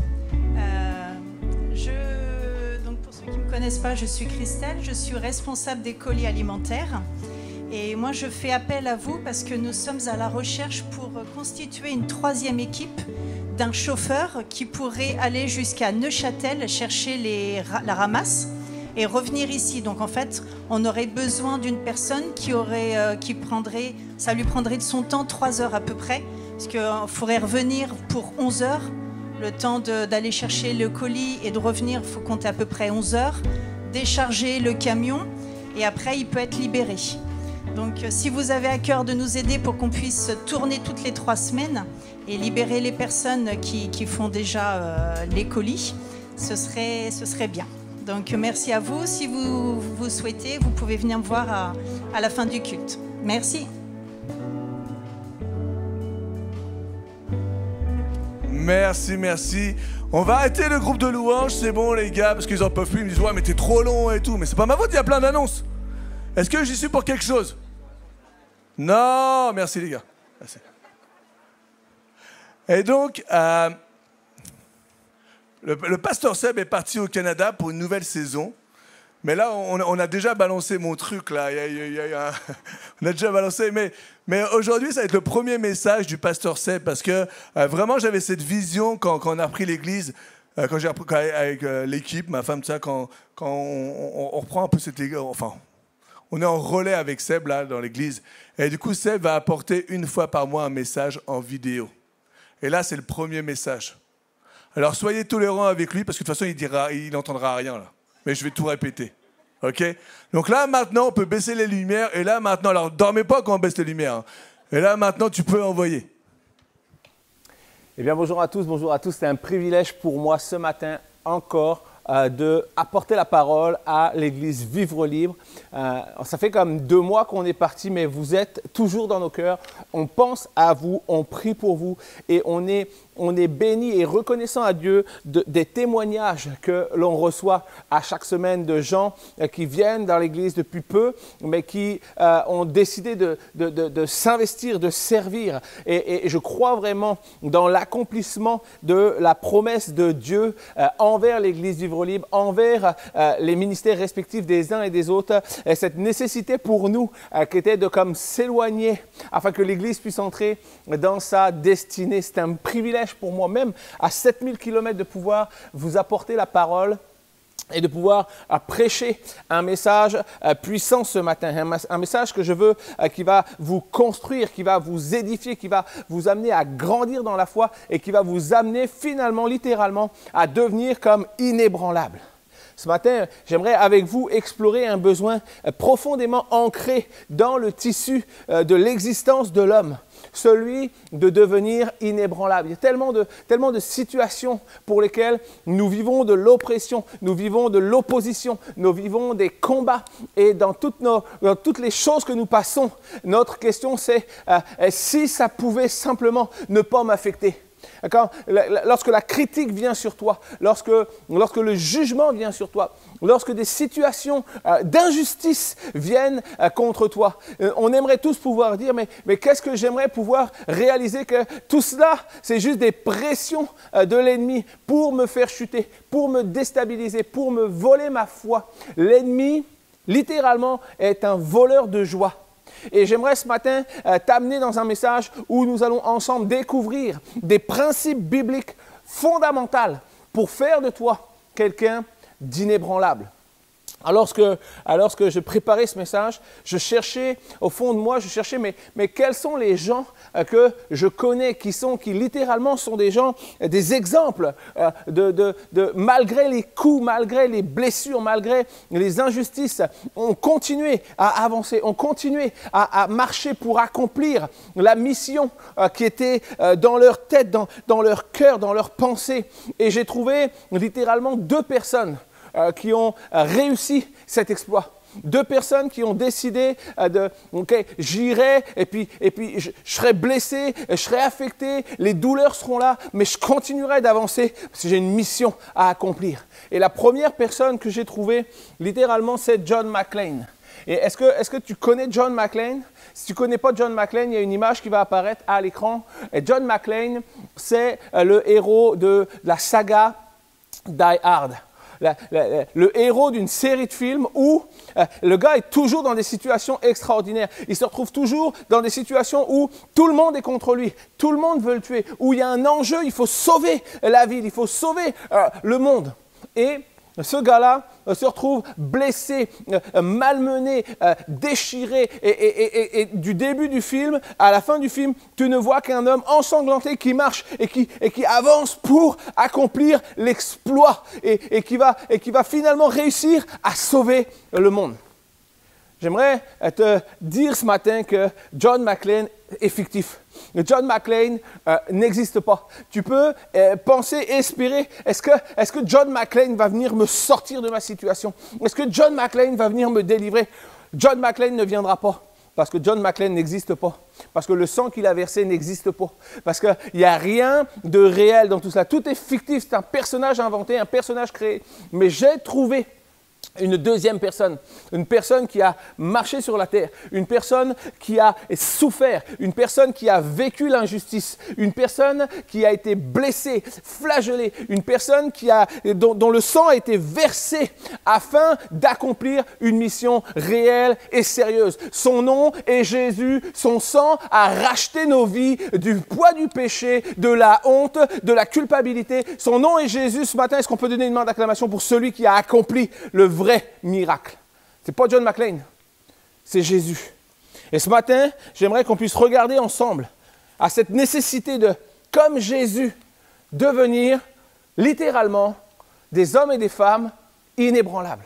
Donc pour ceux qui ne me connaissent pas, je suis Christelle. Je suis responsable des colis alimentaires. Et moi, je fais appel à vous parce que nous sommes à la recherche pour constituer une 3e équipe d'un chauffeur qui pourrait aller jusqu'à Neuchâtel chercher la ramasse et revenir ici. Donc en fait, on aurait besoin d'une personne ça lui prendrait de son temps 3 heures à peu près, parce qu'il faudrait revenir pour 11 heures. Le temps d'aller chercher le colis et de revenir, il faut compter à peu près 11 heures, décharger le camion et après il peut être libéré. Donc si vous avez à cœur de nous aider pour qu'on puisse tourner toutes les 3 semaines et libérer les personnes qui font déjà les colis, ce serait bien. Donc merci à vous. Si vous souhaitez, vous pouvez venir me voir à la fin du culte. Merci. Merci. On va arrêter le groupe de louanges, c'est bon les gars, parce qu'ils en peuvent plus. Ils me disent ouais mais t'es trop long et tout. Mais c'est pas ma faute, il y a plein d'annonces. Est-ce que j'y suis pour quelque chose? Non, merci les gars. Merci. Et donc, le pasteur Seb est parti au Canada pour une nouvelle saison. Mais là, on a déjà balancé mon truc, là. On a déjà balancé. Mais aujourd'hui, ça va être le premier message du pasteur Seb parce que vraiment, j'avais cette vision quand on a pris l'église, quand j'ai appris avec l'équipe, ma femme, tout ça, quand on reprend un peu cette église. Enfin, on est en relais avec Seb, là, dans l'église. Et du coup, Seb va apporter une fois par mois un message en vidéo. Et là, c'est le premier message. Alors, soyez tolérants avec lui, parce que de toute façon, il n'entendra rien, là. Mais je vais tout répéter. OK? Donc là, maintenant, on peut baisser les lumières. Et là, maintenant, alors, dormez pas quand on baisse les lumières. Hein. Et là, maintenant, tu peux envoyer. Eh bien, bonjour à tous. C'est un privilège pour moi ce matin encore de apporter la parole à l'église Vivre Libre. Ça fait comme 2 mois qu'on est parti, mais vous êtes toujours dans nos cœurs. On pense à vous, on prie pour vous et on est béni et reconnaissant à Dieu des témoignages que l'on reçoit à chaque semaine de gens qui viennent dans l'église depuis peu, mais qui ont décidé de s'investir, de servir. Et je crois vraiment dans l'accomplissement de la promesse de Dieu envers l'église Vivre Libre, envers les ministères respectifs des uns et des autres. Et cette nécessité pour nous qui était de comme s'éloigner afin que l'église puisse entrer dans sa destinée. C'est un privilège pour moi-même, à 7000 km, de pouvoir vous apporter la parole et de pouvoir prêcher un message puissant ce matin, un message que je veux qui va vous construire, qui va vous édifier, qui va vous amener à grandir dans la foi et qui va vous amener finalement, littéralement, à devenir comme inébranlable. Ce matin, j'aimerais avec vous explorer un besoin profondément ancré dans le tissu de l'existence de l'homme, celui de devenir inébranlable. Il y a tellement de situations pour lesquelles nous vivons de l'oppression, nous vivons de l'opposition, nous vivons des combats et dans toutes les choses que nous passons, notre question c'est si ça pouvait simplement ne pas m'affecter. Lorsque la critique vient sur toi, lorsque le jugement vient sur toi, lorsque des situations d'injustice viennent contre toi, on aimerait tous pouvoir dire mais qu'est-ce que j'aimerais pouvoir réaliser que tout cela, c'est juste des pressions de l'ennemi pour me faire chuter, pour me déstabiliser, pour me voler ma foi. L'ennemi, littéralement, est un voleur de joie. Et j'aimerais ce matin t'amener dans un message où nous allons ensemble découvrir des principes bibliques fondamentaux pour faire de toi quelqu'un d'inébranlable. Alors que je préparais ce message, je cherchais, au fond de moi, mais quels sont les gens que je connais, qui littéralement sont des gens, des exemples malgré les coups, malgré les blessures, malgré les injustices, ont continué à avancer, ont continué à marcher pour accomplir la mission qui était dans leur tête, dans leur cœur, dans leurs pensées. Et j'ai trouvé littéralement 2 personnes qui ont réussi cet exploit. 2 personnes qui ont décidé j'irai et puis je serai blessé, je serai affecté, les douleurs seront là, mais je continuerai d'avancer parce que j'ai une mission à accomplir. Et la première personne que j'ai trouvée, littéralement, c'est John McClane. Et est-ce que tu connais John McClane? Si tu ne connais pas John McClane, il y a une image qui va apparaître à l'écran. Et John McClane, c'est le héros de la saga Die Hard. Le héros d'une série de films où le gars est toujours dans des situations extraordinaires. Il se retrouve toujours dans des situations où tout le monde est contre lui, tout le monde veut le tuer, où il y a un enjeu, il faut sauver la ville, il faut sauver le monde. Et ce gars-là se retrouve blessé, malmené, déchiré. Et du début du film à la fin du film, tu ne vois qu'un homme ensanglanté qui marche et qui avance pour accomplir l'exploit et qui va finalement réussir à sauver le monde. J'aimerais te dire ce matin que John McClane est fictif. John McClane n'existe pas. Tu peux penser, espérer, est-ce que John McClane va venir me sortir de ma situation? Est-ce que John McClane va venir me délivrer? John McClane ne viendra pas. Parce que John McClane n'existe pas. Parce que le sang qu'il a versé n'existe pas. Parce qu'il n'y a rien de réel dans tout cela. Tout est fictif, c'est un personnage inventé, un personnage créé. Mais j'ai trouvé une deuxième personne, une personne qui a marché sur la terre, une personne qui a souffert, une personne qui a vécu l'injustice, une personne qui a été blessée, flagellée, une personne dont le sang a été versé afin d'accomplir une mission réelle et sérieuse. Son nom est Jésus, son sang a racheté nos vies du poids du péché, de la honte, de la culpabilité. Son nom est Jésus. Ce matin, est-ce qu'on peut donner une main d'acclamation pour celui qui a accompli le vrai miracle? Ce n'est pas John McClane, c'est Jésus. Et ce matin, j'aimerais qu'on puisse regarder ensemble à cette nécessité de, comme Jésus, devenir littéralement des hommes et des femmes inébranlables.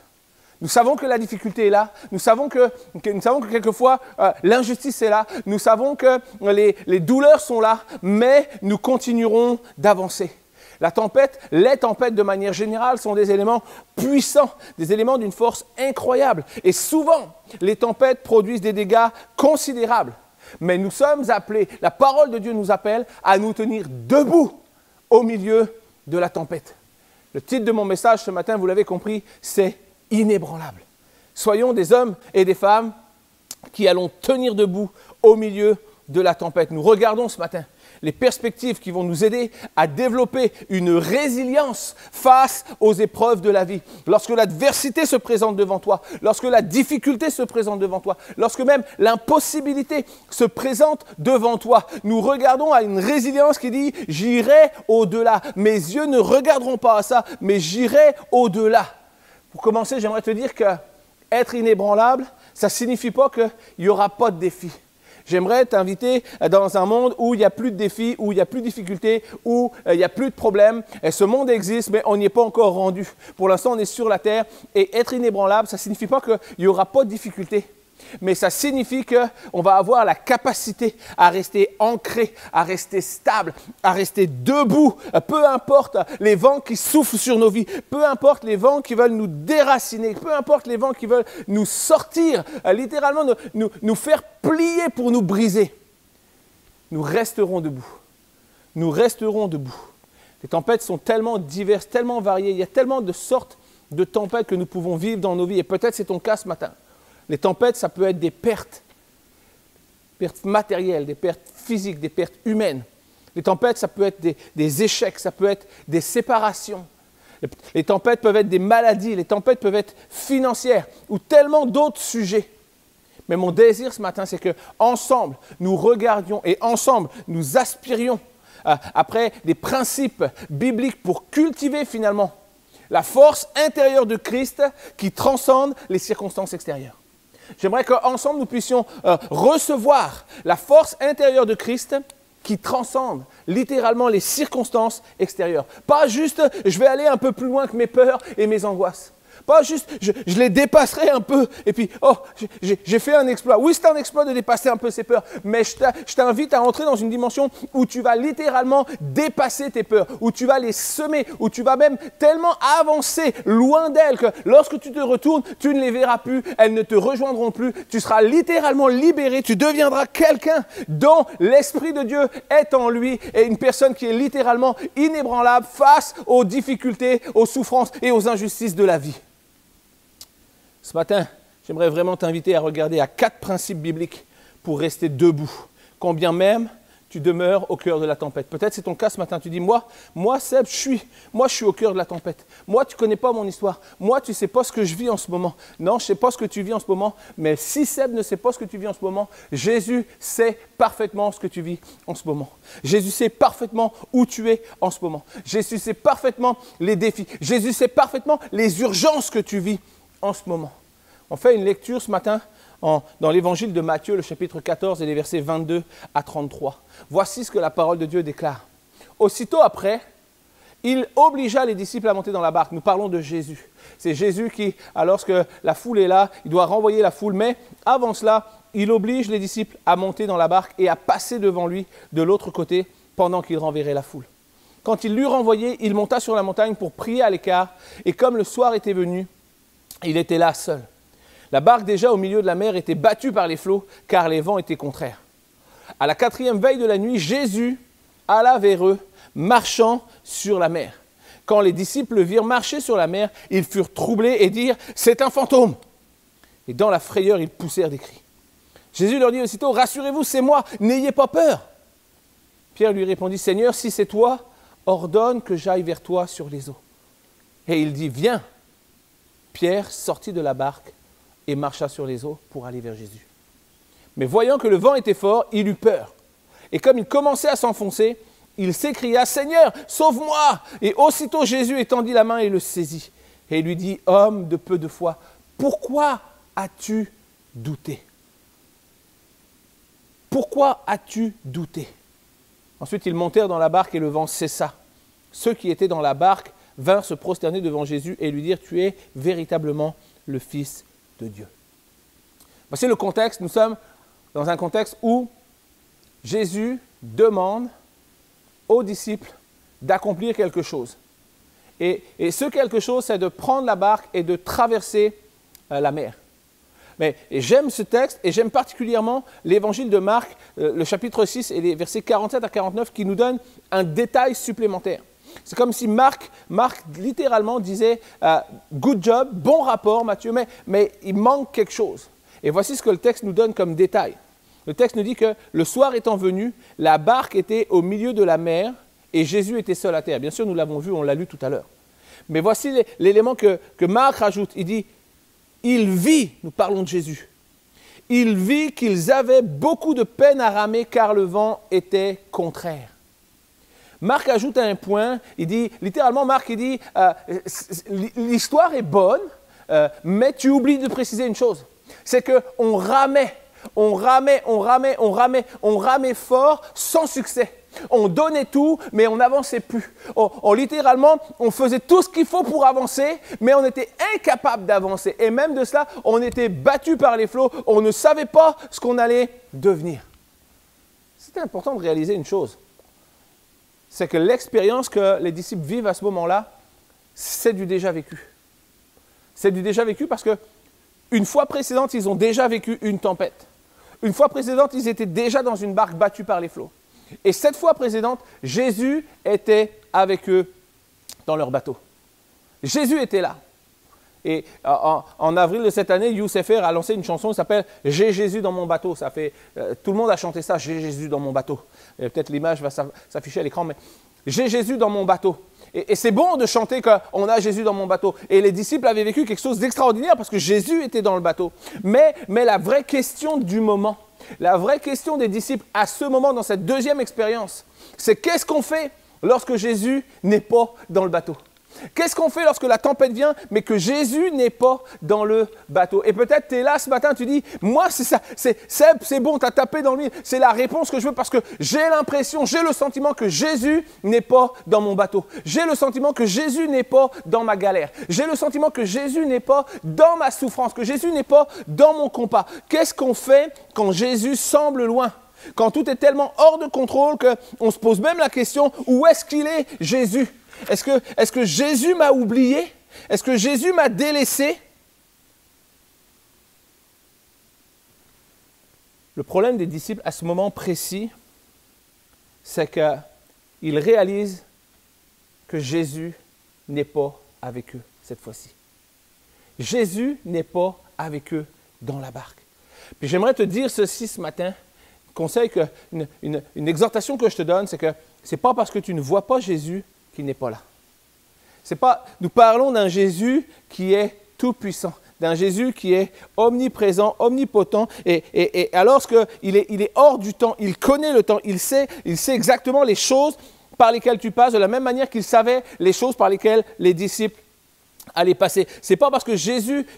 Nous savons que la difficulté est là, nous savons que quelquefois l'injustice est là, nous savons que les douleurs sont là, mais nous continuerons d'avancer. La tempête, les tempêtes de manière générale sont des éléments puissants, des éléments d'une force incroyable. Et souvent, les tempêtes produisent des dégâts considérables. Mais nous sommes appelés, la parole de Dieu nous appelle à nous tenir debout au milieu de la tempête. Le titre de mon message ce matin, vous l'avez compris, c'est « Inébranlable ». Soyons des hommes et des femmes qui allons tenir debout au milieu de la tempête. Nous regardons ce matin les perspectives qui vont nous aider à développer une résilience face aux épreuves de la vie. Lorsque l'adversité se présente devant toi, lorsque la difficulté se présente devant toi, lorsque même l'impossibilité se présente devant toi, nous regardons à une résilience qui dit « J'irai au-delà ». Mes yeux ne regarderont pas à ça, mais j'irai au-delà. Pour commencer, j'aimerais te dire qu'être inébranlable, ça ne signifie pas qu'il n'y aura pas de défis. J'aimerais t'inviter dans un monde où il n'y a plus de défis, où il n'y a plus de difficultés, où il n'y a plus de problèmes. Et ce monde existe, mais on n'y est pas encore rendu. Pour l'instant, on est sur la terre. Et être inébranlable, ça ne signifie pas qu'il n'y aura pas de difficultés. Mais ça signifie qu'on va avoir la capacité à rester ancré, à rester stable, à rester debout. Peu importe les vents qui soufflent sur nos vies, peu importe les vents qui veulent nous déraciner, peu importe les vents qui veulent nous sortir, littéralement nous faire plier pour nous briser. Nous resterons debout. Nous resterons debout. Les tempêtes sont tellement diverses, tellement variées. Il y a tellement de sortes de tempêtes que nous pouvons vivre dans nos vies. Et peut-être c'est ton cas ce matin. Les tempêtes, ça peut être des pertes matérielles, des pertes physiques, des pertes humaines. Les tempêtes, ça peut être des échecs, ça peut être des séparations. Les tempêtes peuvent être des maladies, les tempêtes peuvent être financières ou tellement d'autres sujets. Mais mon désir ce matin, c'est qu'ensemble, nous regardions et ensemble, nous aspirions après des principes bibliques pour cultiver finalement La force intérieure de Christ qui transcende les circonstances extérieures. J'aimerais qu'ensemble nous puissions recevoir la force intérieure de Christ qui transcende littéralement les circonstances extérieures. Pas juste, je vais aller un peu plus loin que mes peurs et mes angoisses. Pas juste, je les dépasserai un peu et puis, oh, j'ai fait un exploit. Oui, c'est un exploit de dépasser un peu ses peurs, mais je t'invite à entrer dans une dimension où tu vas littéralement dépasser tes peurs, où tu vas les semer, où tu vas même tellement avancer loin d'elles que lorsque tu te retournes, tu ne les verras plus, elles ne te rejoindront plus, tu seras littéralement libéré, tu deviendras quelqu'un dont l'Esprit de Dieu est en lui et une personne qui est littéralement inébranlable face aux difficultés, aux souffrances et aux injustices de la vie. Ce matin, j'aimerais vraiment t'inviter à regarder à 4 principes bibliques pour rester debout, combien même tu demeures au cœur de la tempête. Peut-être c'est ton cas ce matin, tu dis, moi Seb, je suis au cœur de la tempête. Moi, tu ne connais pas mon histoire. Moi, tu ne sais pas ce que je vis en ce moment. Non, je ne sais pas ce que tu vis en ce moment, mais si Seb ne sait pas ce que tu vis en ce moment, Jésus sait parfaitement ce que tu vis en ce moment. Jésus sait parfaitement où tu es en ce moment. Jésus sait parfaitement les défis. Jésus sait parfaitement les urgences que tu vis en ce moment. On fait une lecture ce matin dans l'évangile de Matthieu, le chapitre 14 et les versets 22 à 33. Voici ce que la parole de Dieu déclare. Aussitôt après, il obligea les disciples à monter dans la barque. Nous parlons de Jésus. C'est Jésus qui, lorsque la foule est là, il doit renvoyer la foule, mais avant cela, il oblige les disciples à monter dans la barque et à passer devant lui de l'autre côté pendant qu'il renverrait la foule. Quand il l'eut renvoyé, il monta sur la montagne pour prier à l'écart et comme le soir était venu, il était là seul. La barque déjà au milieu de la mer était battue par les flots car les vents étaient contraires. À la 4e veille de la nuit, Jésus alla vers eux, marchant sur la mer. Quand les disciples le virent marcher sur la mer, ils furent troublés et dirent « C'est un fantôme !» Et dans la frayeur, ils poussèrent des cris. Jésus leur dit aussitôt « Rassurez-vous, c'est moi, n'ayez pas peur !» Pierre lui répondit « Seigneur, si c'est toi, ordonne que j'aille vers toi sur les eaux. » Et il dit « Viens !» Pierre sortit de la barque et marcha sur les eaux pour aller vers Jésus. Mais voyant que le vent était fort, il eut peur. Et comme il commençait à s'enfoncer, il s'écria « Seigneur, sauve-moi !» Et aussitôt Jésus étendit la main et le saisit. Et il lui dit « Homme de peu de foi, pourquoi as-tu douté ?» Pourquoi as-tu douté? Ensuite, ils montèrent dans la barque et le vent cessa. Ceux qui étaient dans la barque vinrent se prosterner devant Jésus et lui dirent « Tu es véritablement le Fils de Dieu. » Voici le contexte. Nous sommes dans un contexte où Jésus demande aux disciples d'accomplir quelque chose. Et ce quelque chose, c'est de prendre la barque et de traverser la mer. Mais j'aime ce texte et j'aime particulièrement l'évangile de Marc, le chapitre 6 et les versets 47 à 49 qui nous donnent un détail supplémentaire. C'est comme si Marc littéralement disait « Good job, bon rapport Matthieu, mais il manque quelque chose. » Et voici ce que le texte nous donne comme détail. Le texte nous dit que le soir étant venu, la barque était au milieu de la mer et Jésus était seul à terre. Bien sûr, nous l'avons vu, on l'a lu tout à l'heure. Mais voici l'élément que Marc rajoute. Il dit « Il vit », nous parlons de Jésus, « il vit qu'ils avaient beaucoup de peine à ramer car le vent était contraire. » Marc ajoute un point, il dit, littéralement Marc il dit, l'histoire est bonne, mais tu oublies de préciser une chose, c'est qu'on ramait fort sans succès. On donnait tout, mais on n'avançait plus. Littéralement, on faisait tout ce qu'il faut pour avancer, mais on était incapable d'avancer. Et même de cela, on était battu par les flots, on ne savait pas ce qu'on allait devenir. C'était important de réaliser une chose. C'est que l'expérience que les disciples vivent à ce moment-là, c'est du déjà vécu. C'est du déjà vécu parce qu'une fois précédente, ils ont déjà vécu une tempête. Une fois précédente, ils étaient déjà dans une barque battue par les flots. Et cette fois précédente, Jésus était avec eux dans leur bateau. Jésus était là. Et en avril de cette année, Youssef a lancé une chanson qui s'appelle « J'ai Jésus dans mon bateau ». Ça fait, tout le monde a chanté ça, « J'ai Jésus dans mon bateau ». Peut-être l'image va s'afficher à l'écran, mais « J'ai Jésus dans mon bateau ». Et c'est bon de chanter qu'on a Jésus dans mon bateau. Et les disciples avaient vécu quelque chose d'extraordinaire parce que Jésus était dans le bateau. Mais la vraie question du moment, la vraie question des disciples à ce moment, dans cette deuxième expérience, c'est qu'est-ce qu'on fait lorsque Jésus n'est pas dans le bateau? Qu'est-ce qu'on fait lorsque la tempête vient, mais que Jésus n'est pas dans le bateau? Et peut-être tu es là ce matin, tu dis, moi c'est ça, c'est bon, tu as tapé dans l'huile, c'est la réponse que je veux parce que j'ai l'impression, j'ai le sentiment que Jésus n'est pas dans mon bateau. J'ai le sentiment que Jésus n'est pas dans ma galère. J'ai le sentiment que Jésus n'est pas dans ma souffrance, que Jésus n'est pas dans mon compas. Qu'est-ce qu'on fait quand Jésus semble loin? Quand tout est tellement hors de contrôle qu'on se pose même la question, où est-ce qu'il est, Jésus? Est-ce que Jésus m'a oublié? Est-ce que Jésus m'a délaissé? Le problème des disciples à ce moment précis, c'est qu'ils réalisent que Jésus n'est pas avec eux cette fois-ci. Jésus n'est pas avec eux dans la barque. Puis j'aimerais te dire ceci ce matin, conseil, une exhortation que je te donne, c'est que ce n'est pas parce que tu ne vois pas Jésus qu'il n'est pas là. Nous parlons d'un Jésus qui est tout-puissant, d'un Jésus qui est omniprésent, omnipotent, et alors qu'il est hors du temps, il connaît le temps, il sait exactement les choses par lesquelles tu passes, de la même manière qu'il savait les choses par lesquelles les disciples allaient passer. Ce n'est pas parce que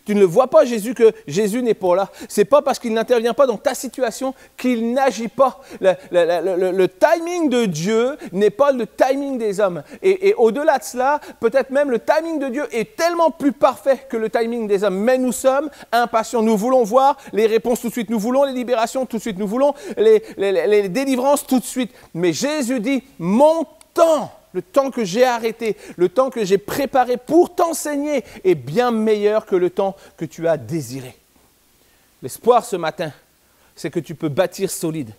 tu ne le vois pas Jésus que Jésus n'est pas là. Ce n'est pas parce qu'il n'intervient pas dans ta situation qu'il n'agit pas. Le timing de Dieu n'est pas le timing des hommes. Et au-delà de cela, peut-être même le timing de Dieu est tellement plus parfait que le timing des hommes. Mais nous sommes impatients. Nous voulons voir les réponses tout de suite. Nous voulons les libérations tout de suite. Nous voulons les délivrances tout de suite. Mais Jésus dit, mon temps, le temps que j'ai arrêté, le temps que j'ai préparé pour t'enseigner est bien meilleur que le temps que tu as désiré. L'espoir ce matin, c'est que tu peux bâtir solide.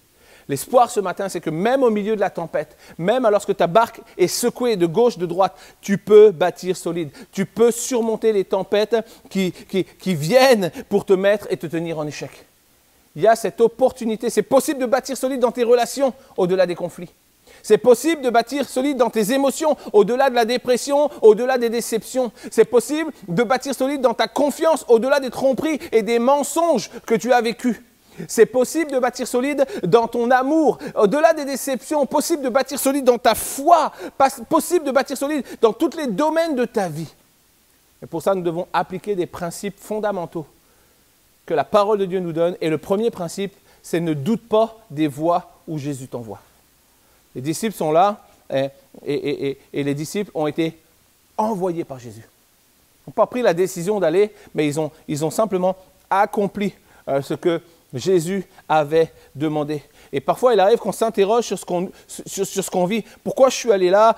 L'espoir ce matin, c'est que même au milieu de la tempête, même lorsque ta barque est secouée de gauche, de droite, tu peux bâtir solide. Tu peux surmonter les tempêtes qui viennent pour te mettre et te tenir en échec. Il y a cette opportunité. C'est possible de bâtir solide dans tes relations au-delà des conflits. C'est possible de bâtir solide dans tes émotions, au-delà de la dépression, au-delà des déceptions. C'est possible de bâtir solide dans ta confiance, au-delà des tromperies et des mensonges que tu as vécus. C'est possible de bâtir solide dans ton amour, au-delà des déceptions. Possible de bâtir solide dans ta foi. Possible de bâtir solide dans tous les domaines de ta vie. Et pour ça, nous devons appliquer des principes fondamentaux que la parole de Dieu nous donne. Et le premier principe, c'est ne doute pas des voies où Jésus t'envoie. Les disciples sont là et les disciples ont été envoyés par Jésus. Ils n'ont pas pris la décision d'aller, mais ils ont simplement accompli ce que Jésus avait demandé. Et parfois, il arrive qu'on s'interroge sur ce qu'on vit. Pourquoi je suis allé là?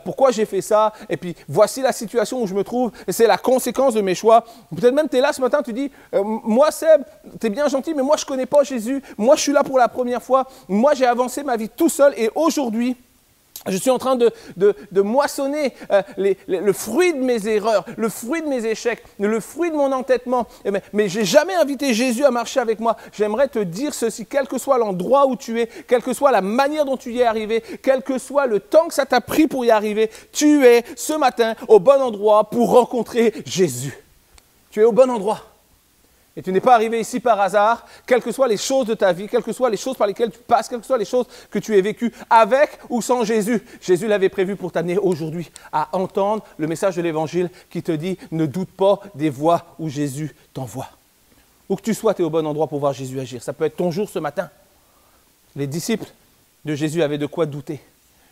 Pourquoi j'ai fait ça? Et puis, voici la situation où je me trouve. Et c'est la conséquence de mes choix. Peut-être même tu es là ce matin, tu dis, moi Seb, tu es bien gentil, mais moi je ne connais pas Jésus. Moi, je suis là pour la première fois. Moi, j'ai avancé ma vie tout seul. Et aujourd'hui, je suis en train de moissonner le fruit de mes erreurs, le fruit de mes échecs, le fruit de mon entêtement. Mais je n'ai jamais invité Jésus à marcher avec moi. J'aimerais te dire ceci, quel que soit l'endroit où tu es, quelle que soit la manière dont tu y es arrivé, quel que soit le temps que ça t'a pris pour y arriver, tu es ce matin au bon endroit pour rencontrer Jésus. Tu es au bon endroit. Et tu n'es pas arrivé ici par hasard, quelles que soient les choses de ta vie, quelles que soient les choses par lesquelles tu passes, quelles que soient les choses que tu aies vécues, avec ou sans Jésus. Jésus l'avait prévu pour t'amener aujourd'hui à entendre le message de l'Évangile qui te dit « Ne doute pas des voies où Jésus t'envoie ». Où que tu sois, tu es au bon endroit pour voir Jésus agir. Ça peut être ton jour ce matin. Les disciples de Jésus avaient de quoi douter.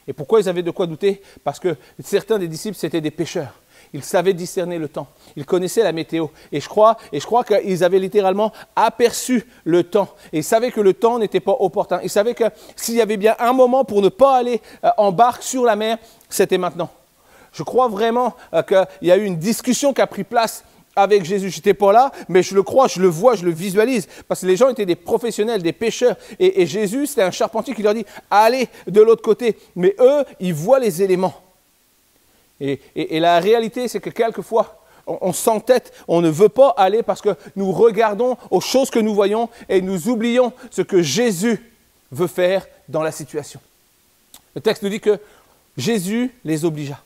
Et pourquoi ils avaient de quoi douter? Parce que certains des disciples, c'était des pécheurs. Ils savaient discerner le temps. Ils connaissaient la météo. Et je crois qu'ils avaient littéralement aperçu le temps. Et ils savaient que le temps n'était pas opportun. Ils savaient que s'il y avait bien un moment pour ne pas aller en barque sur la mer, c'était maintenant. Je crois vraiment qu'il y a eu une discussion qui a pris place avec Jésus. Je n'étais pas là, mais je le crois, je le vois, je le visualise. Parce que les gens étaient des professionnels, des pêcheurs. Et Jésus, c'était un charpentier qui leur dit « Allez de l'autre côté ». Mais eux, ils voient les éléments. Et la réalité, c'est que quelquefois, on s'entête, on ne veut pas aller parce que nous regardons aux choses que nous voyons et nous oublions ce que Jésus veut faire dans la situation. Le texte nous dit que Jésus les obligea.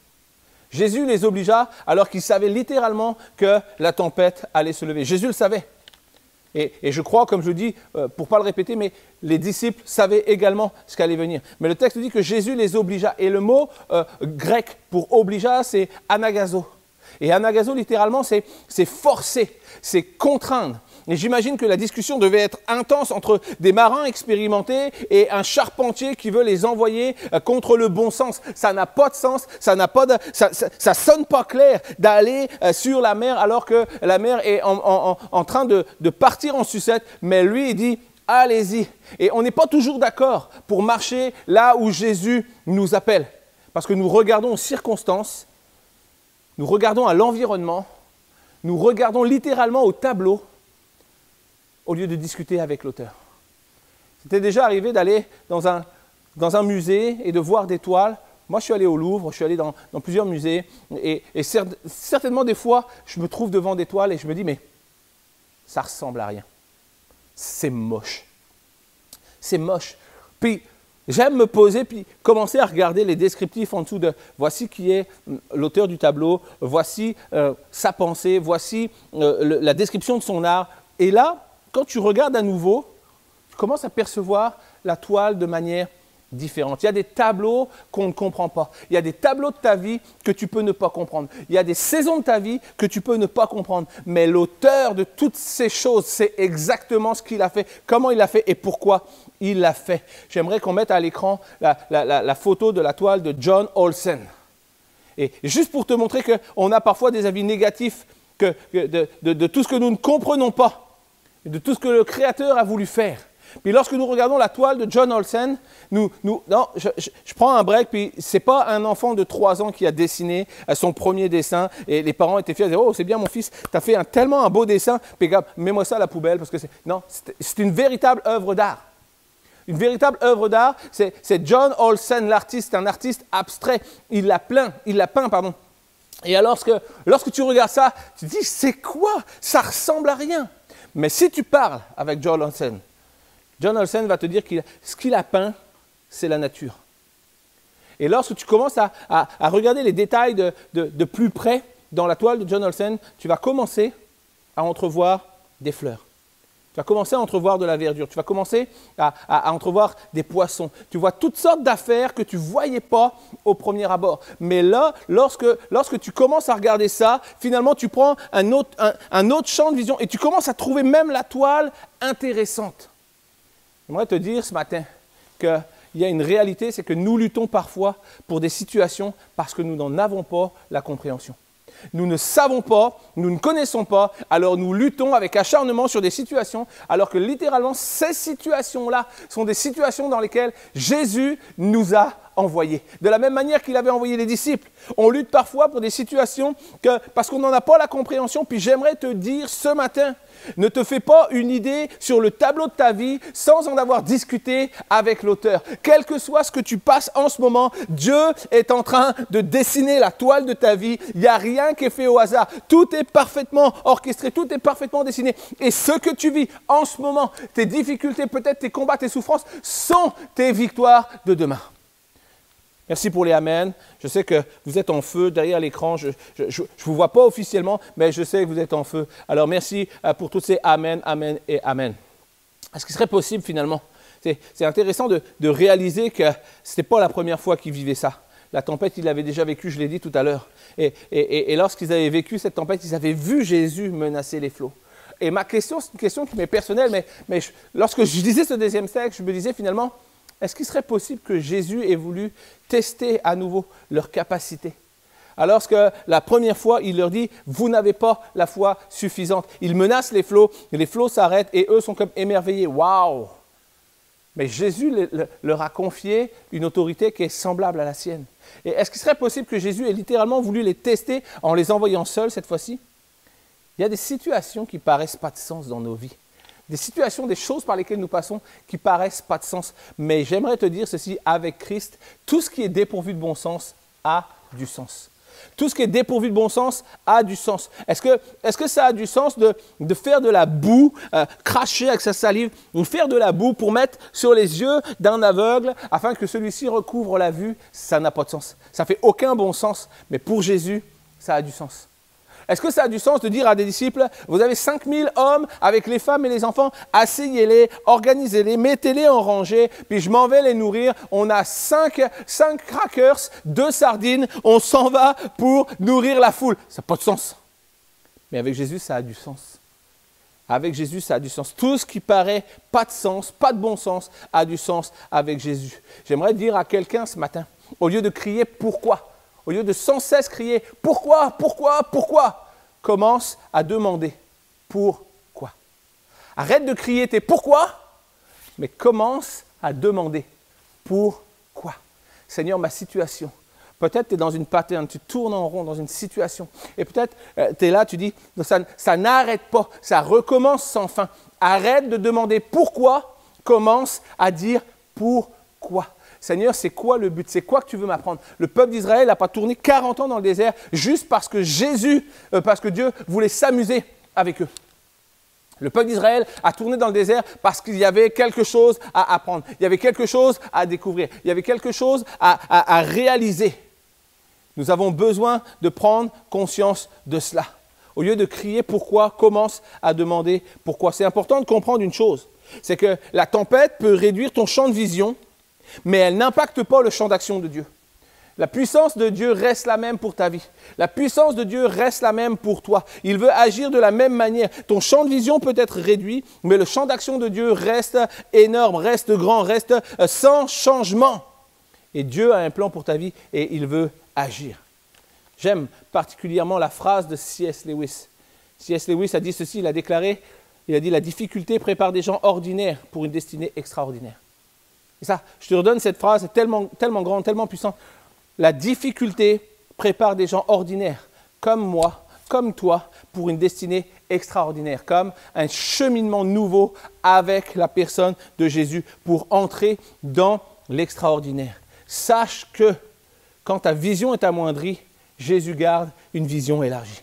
Jésus les obligea alors qu'il savait littéralement que la tempête allait se lever. Jésus le savait. Et je crois, comme je le dis, pour ne pas le répéter, mais les disciples savaient également ce qu'allait venir. Mais le texte dit que Jésus les obligea. Et le mot grec pour obligea, c'est anagazo. Et anagazo, littéralement, c'est forcer, c'est contraindre. Et j'imagine que la discussion devait être intense entre des marins expérimentés et un charpentier qui veut les envoyer contre le bon sens. Ça n'a pas de sens, ça sonne pas clair d'aller sur la mer alors que la mer est en train de partir en sucette. Mais lui, il dit, allez-y. Et on n'est pas toujours d'accord pour marcher là où Jésus nous appelle. Parce que nous regardons aux circonstances, nous regardons à l'environnement, nous regardons littéralement au tableau, au lieu de discuter avec l'auteur. C'était déjà arrivé d'aller dans un musée et de voir des toiles. Moi, je suis allé au Louvre, je suis allé dans plusieurs musées et certainement des fois, je me trouve devant des toiles et je me dis, mais ça ressemble à rien. C'est moche. C'est moche. Puis, j'aime me poser puis commencer à regarder les descriptifs en dessous de voici qui est l'auteur du tableau, voici sa pensée, voici la description de son art. Et là, quand tu regardes à nouveau, tu commences à percevoir la toile de manière différente. Il y a des tableaux qu'on ne comprend pas. Il y a des tableaux de ta vie que tu peux ne pas comprendre. Il y a des saisons de ta vie que tu peux ne pas comprendre. Mais l'auteur de toutes ces choses sait exactement ce qu'il a fait, comment il l'a fait et pourquoi il l'a fait. J'aimerais qu'on mette à l'écran la photo de la toile de John Olsen. Et juste pour te montrer qu'on a parfois des avis négatifs de tout ce que nous ne comprenons pas, de tout ce que le Créateur a voulu faire. Puis lorsque nous regardons la toile de John Olsen, je prends un break, puis ce n'est pas un enfant de 3 ans qui a dessiné son premier dessin, et les parents étaient fiers, ils disaient, oh c'est bien mon fils, tu as fait tellement un beau dessin, puis regarde, mets-moi ça à la poubelle, parce que c'est une véritable œuvre d'art. Une véritable œuvre d'art, c'est John Olsen, l'artiste, un artiste abstrait, il l'a peint. Et alors, lorsque tu regardes ça, tu te dis, c'est quoi? Ça ressemble à rien. Mais si tu parles avec John Olsen va te dire que ce qu'il a peint, c'est la nature. Et lorsque tu commences à regarder les détails de plus près dans la toile de John Olsen, tu vas commencer à entrevoir des fleurs. Tu vas commencer à entrevoir de la verdure. Tu vas commencer à entrevoir des poissons. Tu vois toutes sortes d'affaires que tu ne voyais pas au premier abord. Mais là, lorsque tu commences à regarder ça, finalement, tu prends un autre champ de vision et tu commences à trouver même la toile intéressante. J'aimerais te dire ce matin qu'il y a une réalité, c'est que nous luttons parfois pour des situations parce que nous n'en avons pas la compréhension. Nous ne savons pas, nous ne connaissons pas, alors nous luttons avec acharnement sur des situations, alors que littéralement, ces situations-là sont des situations dans lesquelles Jésus nous a envoyés. De la même manière qu'il avait envoyé les disciples. On lutte parfois pour des situations parce qu'on n'en a pas la compréhension. Puis j'aimerais te dire ce matin, ne te fais pas une idée sur le tableau de ta vie sans en avoir discuté avec l'auteur. Quel que soit ce que tu passes en ce moment, Dieu est en train de dessiner la toile de ta vie. Il n'y a rien qui est fait au hasard. Tout est parfaitement orchestré, tout est parfaitement dessiné. Et ce que tu vis en ce moment, tes difficultés, peut-être tes combats, tes souffrances, sont tes victoires de demain. Merci pour les amen. Je sais que vous êtes en feu derrière l'écran. Je ne vous vois pas officiellement, mais je sais que vous êtes en feu. Alors merci pour tous ces amen, amen et amen. Est-ce qu'il serait possible finalement? C'est intéressant de réaliser que ce n'était pas la première fois qu'ils vivaient ça. La tempête, ils l'avaient déjà vécue, je l'ai dit tout à l'heure. Et lorsqu'ils avaient vécu cette tempête, ils avaient vu Jésus menacer les flots. Et ma question, c'est une question qui m'est personnelle, mais lorsque je lisais ce deuxième texte, je me disais finalement, est-ce qu'il serait possible que Jésus ait voulu tester à nouveau leur capacité? Alors que la première fois, il leur dit, vous n'avez pas la foi suffisante. Il menace les flots s'arrêtent et eux sont comme émerveillés. Waouh! Mais Jésus leur a confié une autorité qui est semblable à la sienne. Et est-ce qu'il serait possible que Jésus ait littéralement voulu les tester en les envoyant seuls cette fois-ci? Il y a des situations qui paraissent pas de sens dans nos vies. Des situations, des choses par lesquelles nous passons qui paraissent pas de sens. Mais j'aimerais te dire ceci, avec Christ, tout ce qui est dépourvu de bon sens a du sens. Tout ce qui est dépourvu de bon sens a du sens. Est-ce que ça a du sens de faire de la boue, cracher avec sa salive, ou faire de la boue pour mettre sur les yeux d'un aveugle afin que celui-ci recouvre la vue? Ça n'a pas de sens. Ça ne fait aucun bon sens. Mais pour Jésus, ça a du sens. Est-ce que ça a du sens de dire à des disciples, vous avez 5000 hommes avec les femmes et les enfants, asseyez-les, organisez-les, mettez-les en rangée, puis je m'en vais les nourrir. On a 5 crackers, 2 sardines, on s'en va pour nourrir la foule. Ça n'a pas de sens. Mais avec Jésus, ça a du sens. Avec Jésus, ça a du sens. Tout ce qui paraît pas de sens, pas de bon sens, a du sens avec Jésus. J'aimerais dire à quelqu'un ce matin, au lieu de crier « pourquoi ?» au lieu de sans cesse crier « pourquoi, pourquoi, pourquoi ?» commence à demander « pourquoi ?» Arrête de crier tes « pourquoi ?» mais commence à demander « pourquoi ?» Seigneur, ma situation. Peut-être tu es dans une pattern, tu tournes en rond dans une situation. Et peut-être tu es là, tu dis « ça n'arrête pas, ça recommence sans fin. » Arrête de demander « pourquoi ?» commence à dire « pourquoi ?» Seigneur, c'est quoi le but? C'est quoi que tu veux m'apprendre? Le peuple d'Israël n'a pas tourné 40 ans dans le désert juste parce que parce que Dieu voulait s'amuser avec eux. Le peuple d'Israël a tourné dans le désert parce qu'il y avait quelque chose à apprendre. Il y avait quelque chose à découvrir. Il y avait quelque chose à réaliser. Nous avons besoin de prendre conscience de cela. Au lieu de crier pourquoi, commence à demander pourquoi. C'est important de comprendre une chose. C'est que la tempête peut réduire ton champ de vision, mais elle n'impacte pas le champ d'action de Dieu. La puissance de Dieu reste la même pour ta vie. La puissance de Dieu reste la même pour toi. Il veut agir de la même manière. Ton champ de vision peut être réduit, mais le champ d'action de Dieu reste énorme, reste grand, reste sans changement. Et Dieu a un plan pour ta vie et il veut agir. J'aime particulièrement la phrase de C.S. Lewis. C.S. Lewis a dit ceci, il a déclaré, il a dit « La difficulté prépare des gens ordinaires pour une destinée extraordinaire ». Et ça, je te redonne cette phrase, c'est tellement grande, tellement puissante. La difficulté prépare des gens ordinaires, comme moi, comme toi, pour une destinée extraordinaire, comme un cheminement nouveau avec la personne de Jésus pour entrer dans l'extraordinaire. Sache que quand ta vision est amoindrie, Jésus garde une vision élargie.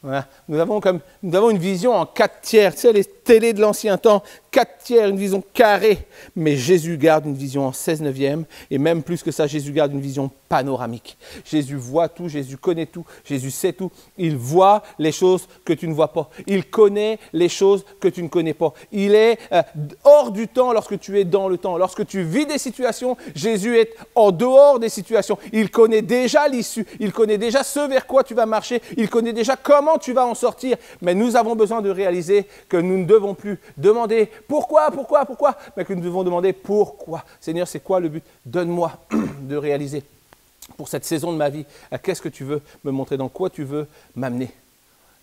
Voilà. Nous avons une vision en 4 tiers, tu sais, les télés de l'ancien temps, 4 tiers, une vision carrée. Mais Jésus garde une vision en 16/9, et même plus que ça, Jésus garde une vision panoramique. Jésus voit tout, Jésus connaît tout, Jésus sait tout. Il voit les choses que tu ne vois pas. Il connaît les choses que tu ne connais pas. Il est hors du temps lorsque tu es dans le temps. Lorsque tu vis des situations, Jésus est en dehors des situations. Il connaît déjà l'issue. Il connaît déjà ce vers quoi tu vas marcher. Il connaît déjà comment tu vas en sortir. Mais nous avons besoin de réaliser que nous ne devons plus demander pourquoi, mais que nous devons demander pourquoi. Seigneur, c'est quoi le but? Donne-moi de réaliser pour cette saison de ma vie. Qu'est-ce que tu veux me montrer? Dans quoi tu veux m'amener?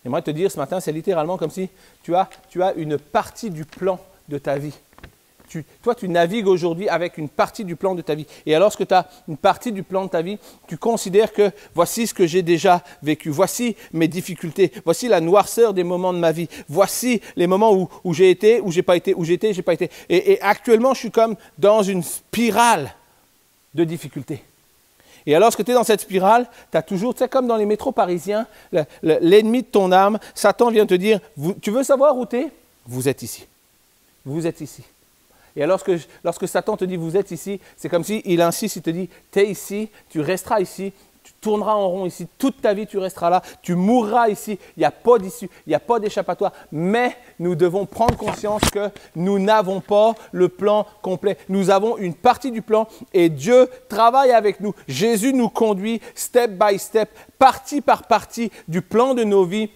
J'aimerais te dire ce matin, c'est littéralement comme si tu as une partie du plan de ta vie. Toi, tu navigues aujourd'hui avec une partie du plan de ta vie. Et alors que tu as une partie du plan de ta vie, tu considères que voici ce que j'ai déjà vécu. Voici mes difficultés. Voici la noirceur des moments de ma vie. Voici les moments où j'ai été, où j'ai pas été, où j'étais, j'ai pas été. Et actuellement, je suis comme dans une spirale de difficultés. Et alors que tu es dans cette spirale, tu as toujours, tu sais, comme dans les métros parisiens, l'ennemi de ton âme, Satan vient te dire, tu veux savoir où tu es? Vous êtes ici. Vous êtes ici. Et alors, lorsque Satan te dit « vous êtes ici », c'est comme s'il insiste, il te dit « tu es ici, tu resteras ici, tu tourneras en rond ici, toute ta vie tu resteras là, tu mourras ici, il n'y a pas d'issue, il n'y a pas d'échappatoire. » Mais nous devons prendre conscience que nous n'avons pas le plan complet. Nous avons une partie du plan et Dieu travaille avec nous. Jésus nous conduit step by step, partie par partie du plan de nos vies.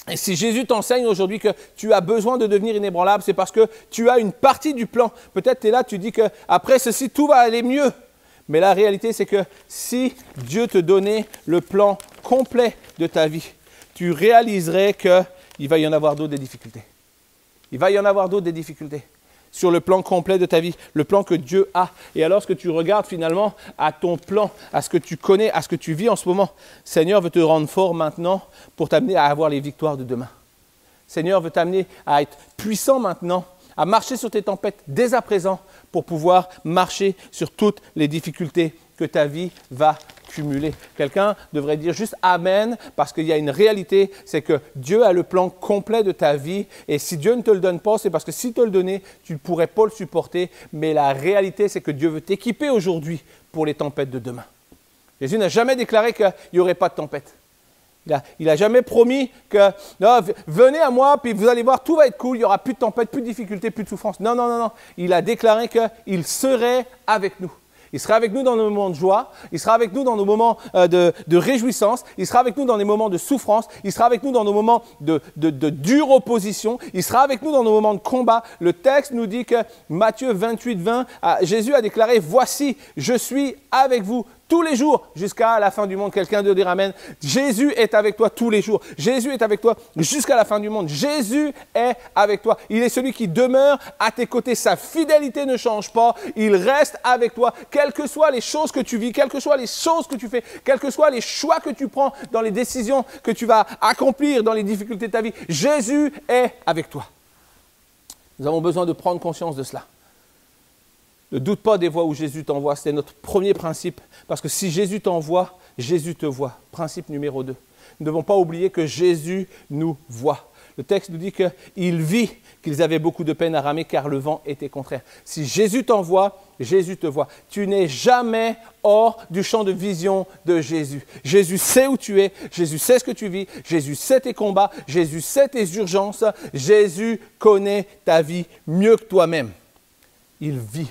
Et si Jésus t'enseigne aujourd'hui que tu as besoin de devenir inébranlable, c'est parce que tu as une partie du plan. Peut-être tu es là, tu dis qu'après ceci, tout va aller mieux. Mais la réalité, c'est que si Dieu te donnait le plan complet de ta vie, tu réaliserais qu'il va y en avoir d'autres des difficultés. Il va y en avoir d'autres des difficultés sur le plan complet de ta vie, le plan que Dieu a. Et alors, lorsque tu regardes finalement à ton plan, à ce que tu connais, à ce que tu vis en ce moment, Seigneur veut te rendre fort maintenant pour t'amener à avoir les victoires de demain. Seigneur veut t'amener à être puissant maintenant, à marcher sur tes tempêtes dès à présent pour pouvoir marcher sur toutes les difficultés que ta vie va cumuler. Quelqu'un devrait dire juste Amen parce qu'il y a une réalité, c'est que Dieu a le plan complet de ta vie et si Dieu ne te le donne pas, c'est parce que s'il te le donnait, tu ne pourrais pas le supporter. Mais la réalité, c'est que Dieu veut t'équiper aujourd'hui pour les tempêtes de demain. Jésus n'a jamais déclaré qu'il n'y aurait pas de tempête. Il a jamais promis que non, venez à moi, puis vous allez voir, tout va être cool, il n'y aura plus de tempête, plus de difficultés, plus de souffrance. Non, non, non, non. Il a déclaré qu'il serait avec nous. Il sera avec nous dans nos moments de joie, il sera avec nous dans nos moments de réjouissance, il sera avec nous dans les moments de souffrance, il sera avec nous dans nos moments de dure opposition, il sera avec nous dans nos moments de combat. Le texte nous dit que Matthieu 28, 20, Jésus a déclaré « Voici, je suis avec vous tous les jours jusqu'à la fin du monde. » Quelqu'un de dire amen. Jésus est avec toi tous les jours. Jésus est avec toi jusqu'à la fin du monde. Jésus est avec toi. Il est celui qui demeure à tes côtés. Sa fidélité ne change pas. Il reste avec toi. Quelles que soient les choses que tu vis, quelles que soient les choses que tu fais, quels que soient les choix que tu prends dans les décisions que tu vas accomplir dans les difficultés de ta vie, Jésus est avec toi. Nous avons besoin de prendre conscience de cela. Ne doute pas des voies où Jésus t'envoie. C'est notre premier principe. Parce que si Jésus t'envoie, Jésus te voit. Principe numéro 2. Nous ne devons pas oublier que Jésus nous voit. Le texte nous dit qu'il vit qu'ils avaient beaucoup de peine à ramer car le vent était contraire. Si Jésus t'envoie, Jésus te voit. Tu n'es jamais hors du champ de vision de Jésus. Jésus sait où tu es. Jésus sait ce que tu vis. Jésus sait tes combats. Jésus sait tes urgences. Jésus connaît ta vie mieux que toi-même. Il vit.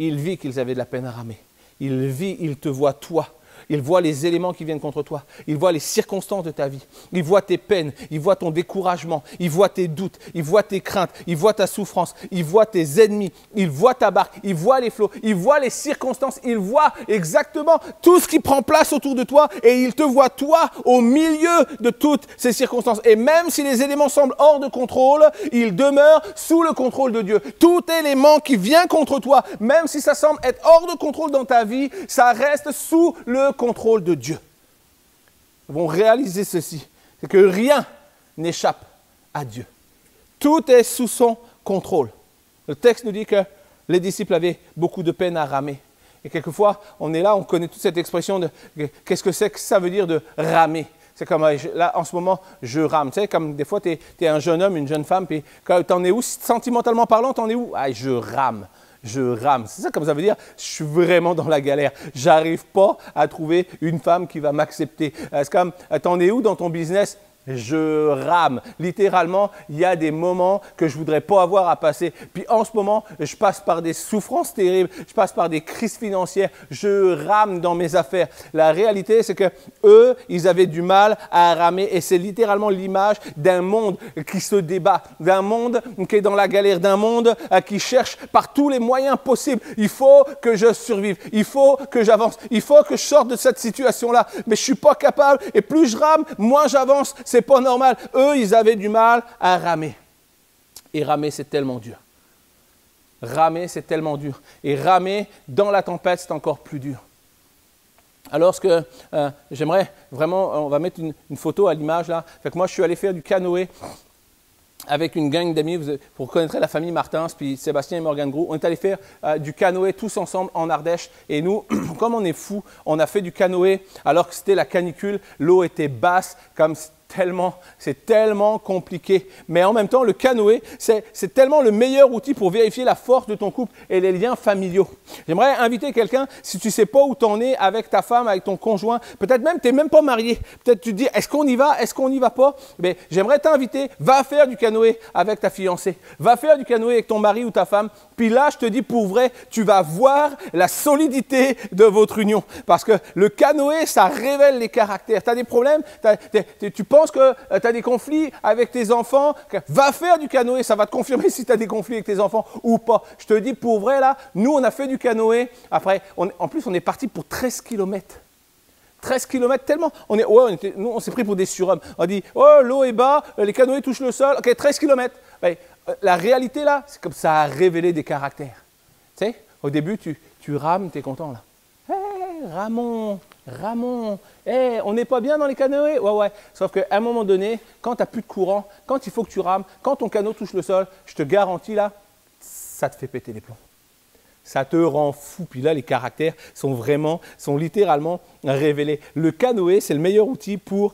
Il vit qu'ils avaient de la peine à ramer. Il vit, il te voit toi. Il voit les éléments qui viennent contre toi. Il voit les circonstances de ta vie. Il voit tes peines. Il voit ton découragement. Il voit tes doutes. Il voit tes craintes. Il voit ta souffrance. Il voit tes ennemis. Il voit ta barque. Il voit les flots. Il voit les circonstances. Il voit exactement tout ce qui prend place autour de toi et il te voit toi au milieu de toutes ces circonstances. Et même si les éléments semblent hors de contrôle, il demeure sous le contrôle de Dieu. Tout élément qui vient contre toi, même si ça semble être hors de contrôle dans ta vie, ça reste sous le contrôle de Dieu. Nous devons réaliser ceci, c'est que rien n'échappe à Dieu. Tout est sous son contrôle. Le texte nous dit que les disciples avaient beaucoup de peine à ramer. Et quelquefois, on est là, on connaît toute cette expression de qu'est-ce que c'est que ça veut dire de ramer. C'est comme là, en ce moment, je rame. Tu sais, comme des fois, tu es un jeune homme, une jeune femme, puis t'en es où, sentimentalement parlant, t'en es où? Ah, je rame. Je rame. C'est ça comme ça veut dire, je suis vraiment dans la galère. J'arrive pas à trouver une femme qui va m'accepter. C'est comme, t'en es où dans ton business? Je rame. Littéralement, il y a des moments que je ne voudrais pas avoir à passer. Puis en ce moment, je passe par des souffrances terribles, je passe par des crises financières, je rame dans mes affaires. La réalité, c'est que eux, ils avaient du mal à ramer et c'est littéralement l'image d'un monde qui se débat, d'un monde qui est dans la galère, d'un monde qui cherche par tous les moyens possibles. Il faut que je survive, il faut que j'avance, il faut que je sorte de cette situation-là. Mais je ne suis pas capable et plus je rame, moins j'avance. C'est pas normal. Eux, ils avaient du mal à ramer. Et ramer, c'est tellement dur. Ramer, c'est tellement dur. Et ramer dans la tempête, c'est encore plus dur. Alors que j'aimerais vraiment, on va mettre une photo à l'image là. Fait que moi, je suis allé faire du canoë avec une gang d'amis. Vous reconnaîtrez la famille Martins, puis Sébastien et Morgane Gros. On est allé faire du canoë tous ensemble en Ardèche. Et nous, comme on est fous, on a fait du canoë alors que c'était la canicule. L'eau était basse, comme c'est tellement compliqué. Mais en même temps, le canoë, c'est tellement le meilleur outil pour vérifier la force de ton couple et les liens familiaux. J'aimerais inviter quelqu'un, si tu ne sais pas où tu en es avec ta femme, avec ton conjoint, peut-être même tu n'es même pas marié, peut-être tu te dis, est-ce qu'on y va, est-ce qu'on n'y va pas? Mais j'aimerais t'inviter, va faire du canoë avec ta fiancée, va faire du canoë avec ton mari ou ta femme, puis là, je te dis pour vrai, tu vas voir la solidité de votre union. Parce que le canoë, ça révèle les caractères. Tu as des problèmes, tu penses que tu as des conflits avec tes enfants, va faire du canoë, ça va te confirmer si tu as des conflits avec tes enfants ou pas. Je te dis pour vrai, là, nous, on a fait du canoë. Après, en plus, on est parti pour 13 km. 13 km, tellement. Nous, on s'est pris pour des surhommes. On a dit, oh, l'eau est bas, les canoës touchent le sol. OK, 13 km. Ben, la réalité, là, c'est comme ça a révélé des caractères. Tu sais, au début, tu rames, tu es content, là. Hey, Ramon, hey, on n'est pas bien dans les canoës? Ouais. Sauf qu'à un moment donné, quand tu n'as plus de courant, quand il faut que tu rames, quand ton canot touche le sol, je te garantis, là, ça te fait péter les plombs. Ça te rend fou. Puis là, les caractères sont littéralement révélés. Le canoë, c'est le meilleur outil pour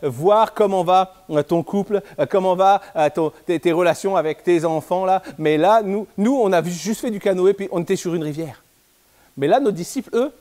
voir comment va ton couple, comment va tes relations avec tes enfants. Là. Mais là, nous, on a juste fait du canoë, puis on était sur une rivière. Mais là, nos disciples, eux,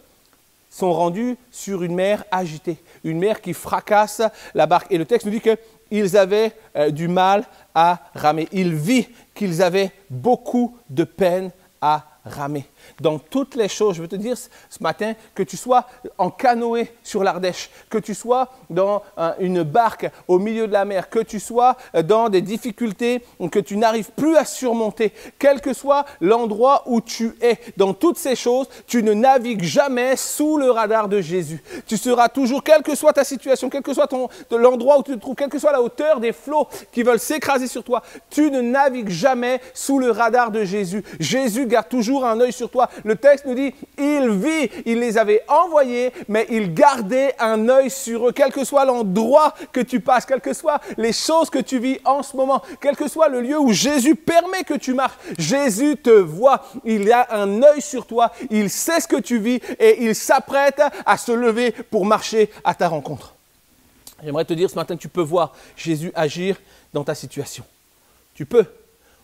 sont rendus sur une mer agitée, une mer qui fracasse la barque. Et le texte nous dit qu'ils avaient du mal à ramer. Il vit qu'ils avaient beaucoup de peine à ramer. Dans toutes les choses, je veux te dire ce matin, que tu sois en canoë sur l'Ardèche, que tu sois dans une barque au milieu de la mer, que tu sois dans des difficultés que tu n'arrives plus à surmonter, quel que soit l'endroit où tu es, dans toutes ces choses, tu ne navigues jamais sous le radar de Jésus. Tu seras toujours, quelle que soit ta situation, quel que soit l'endroit où tu te trouves, quelle que soit la hauteur des flots qui veulent s'écraser sur toi, tu ne navigues jamais sous le radar de Jésus. Jésus garde toujours un œil sur toi. Le texte nous dit, il vit, il les avait envoyés, mais il gardait un œil sur eux, quel que soit l'endroit que tu passes, quelles que soient les choses que tu vis en ce moment, quel que soit le lieu où Jésus permet que tu marches, Jésus te voit, il a un œil sur toi, il sait ce que tu vis et il s'apprête à se lever pour marcher à ta rencontre. J'aimerais te dire ce matin que tu peux voir Jésus agir dans ta situation. Tu peux.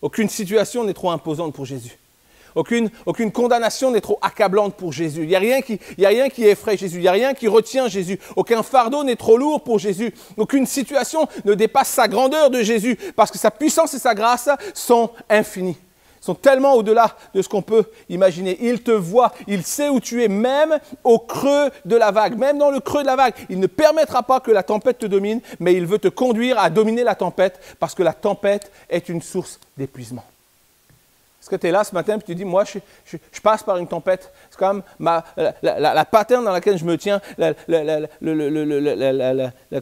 Aucune situation n'est trop imposante pour Jésus. Aucune condamnation n'est trop accablante pour Jésus. Il n'y a rien qui effraie Jésus. Il n'y a rien qui retient Jésus. Aucun fardeau n'est trop lourd pour Jésus. Aucune situation ne dépasse sa grandeur de Jésus parce que sa puissance et sa grâce sont infinies. Sont tellement au-delà de ce qu'on peut imaginer. Il te voit, il sait où tu es, même au creux de la vague, même dans le creux de la vague. Il ne permettra pas que la tempête te domine, mais il veut te conduire à dominer la tempête parce que la tempête est une source d'épuisement. Est-ce que tu es là ce matin et tu te dis, moi, je passe par une tempête. C'est quand même la pattern dans laquelle je me tiens,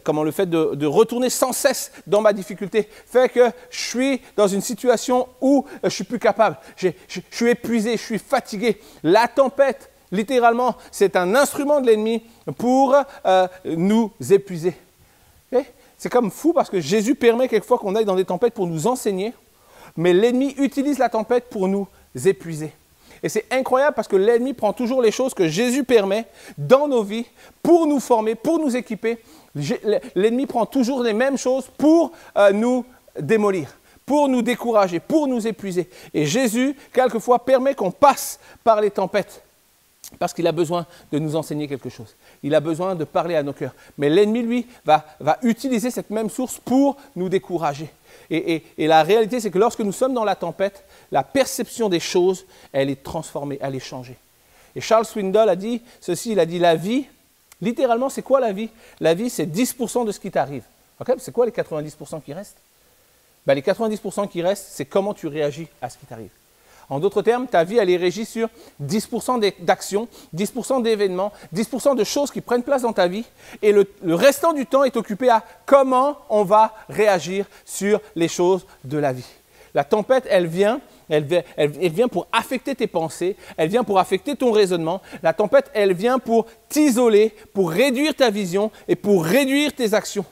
comment le fait de retourner sans cesse dans ma difficulté fait que je suis dans une situation où je ne suis plus capable. Je suis épuisé, je suis fatigué. La tempête, littéralement, c'est un instrument de l'ennemi pour nous épuiser. Okay? C'est comme fou parce que Jésus permet quelquefois qu'on aille dans des tempêtes pour nous enseigner. Mais l'ennemi utilise la tempête pour nous épuiser. Et c'est incroyable parce que l'ennemi prend toujours les choses que Jésus permet dans nos vies pour nous former, pour nous équiper. L'ennemi prend toujours les mêmes choses pour nous démolir, pour nous décourager, pour nous épuiser. Et Jésus, quelquefois, permet qu'on passe par les tempêtes parce qu'il a besoin de nous enseigner quelque chose. Il a besoin de parler à nos cœurs. Mais l'ennemi, lui, va utiliser cette même source pour nous décourager. Et la réalité, c'est que lorsque nous sommes dans la tempête, la perception des choses, elle est transformée, elle est changée. Et Charles Swindoll a dit ceci, il a dit la vie, littéralement, c'est quoi la vie? La vie, c'est 10% de ce qui t'arrive. Okay? C'est quoi les 90% qui restent? Ben, les 90% qui restent, c'est comment tu réagis à ce qui t'arrive. En d'autres termes, ta vie, elle est régie sur 10% d'actions, 10% d'événements, 10% de choses qui prennent place dans ta vie. Et le restant du temps est occupé à comment on va réagir sur les choses de la vie. La tempête, elle vient pour affecter tes pensées, elle vient pour affecter ton raisonnement. La tempête, elle vient pour t'isoler, pour réduire ta vision et pour réduire tes actions.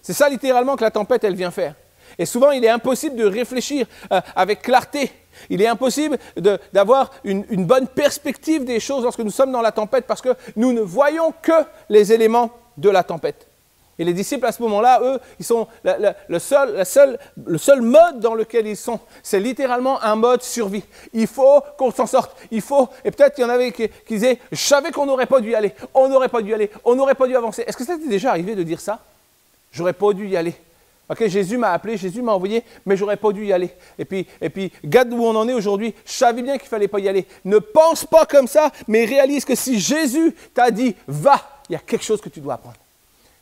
C'est ça littéralement que la tempête, elle vient faire. Et souvent, il est impossible de réfléchir avec clarté. Il est impossible d'avoir une bonne perspective des choses lorsque nous sommes dans la tempête parce que nous ne voyons que les éléments de la tempête. Et les disciples, à ce moment-là, eux, ils sont le seul mode dans lequel ils sont. C'est littéralement un mode survie. Il faut qu'on s'en sorte. Et peut-être qu'il y en avait qui disaient « Je savais qu'on n'aurait pas dû y aller. On n'aurait pas dû y aller. On n'aurait pas dû avancer. » Est-ce que ça t'est déjà arrivé de dire ça? « J'aurais pas dû y aller. » Ok, Jésus m'a appelé, Jésus m'a envoyé, mais j'aurais pas dû y aller. Et puis, regarde où on en est aujourd'hui. Je savais bien qu'il fallait pas y aller. Ne pense pas comme ça, mais réalise que si Jésus t'a dit « va », il y a quelque chose que tu dois apprendre.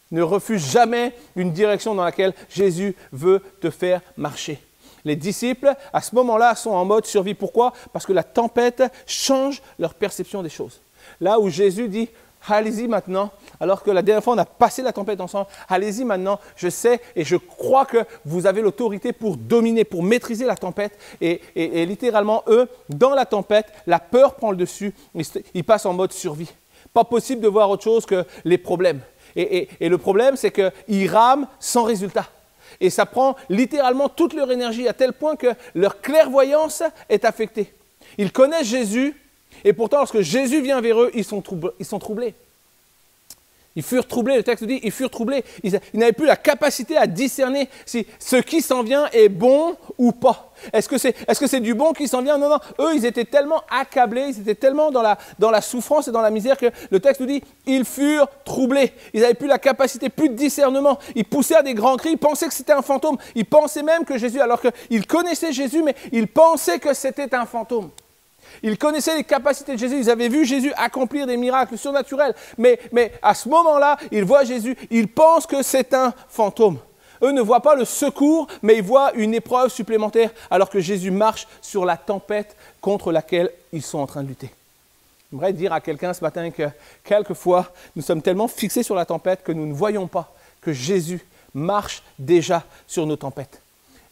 Ne refuse jamais une direction dans laquelle Jésus veut te faire marcher. Les disciples, à ce moment-là, sont en mode survie. Pourquoi? Parce que la tempête change leur perception des choses. Là où Jésus dit « allez-y maintenant », alors que la dernière fois, on a passé la tempête ensemble. Allez-y maintenant, je sais et je crois que vous avez l'autorité pour dominer, pour maîtriser la tempête. Et littéralement, eux, dans la tempête, la peur prend le dessus. Ils passent en mode survie. Pas possible de voir autre chose que les problèmes. Et le problème, c'est qu'ils rament sans résultat. Et ça prend littéralement toute leur énergie à tel point que leur clairvoyance est affectée. Ils connaissent Jésus et pourtant, lorsque Jésus vient vers eux, ils sont troublés. Ils furent troublés, le texte dit, ils furent troublés. Ils n'avaient plus la capacité à discerner si ce qui s'en vient est bon ou pas. Est-ce que c'est du bon qui s'en vient? Non, non. Eux, ils étaient tellement accablés, ils étaient tellement dans la souffrance et dans la misère que le texte nous dit, ils furent troublés. Ils n'avaient plus la capacité, plus de discernement. Ils poussèrent des grands cris, ils pensaient que c'était un fantôme. Ils pensaient même que Jésus, alors qu'ils connaissaient Jésus, mais ils pensaient que c'était un fantôme. Ils connaissaient les capacités de Jésus, ils avaient vu Jésus accomplir des miracles surnaturels, mais à ce moment-là, ils voient Jésus, ils pensent que c'est un fantôme. Eux ne voient pas le secours, mais ils voient une épreuve supplémentaire, alors que Jésus marche sur la tempête contre laquelle ils sont en train de lutter. J'aimerais dire à quelqu'un ce matin que quelquefois, nous sommes tellement fixés sur la tempête que nous ne voyons pas que Jésus marche déjà sur nos tempêtes.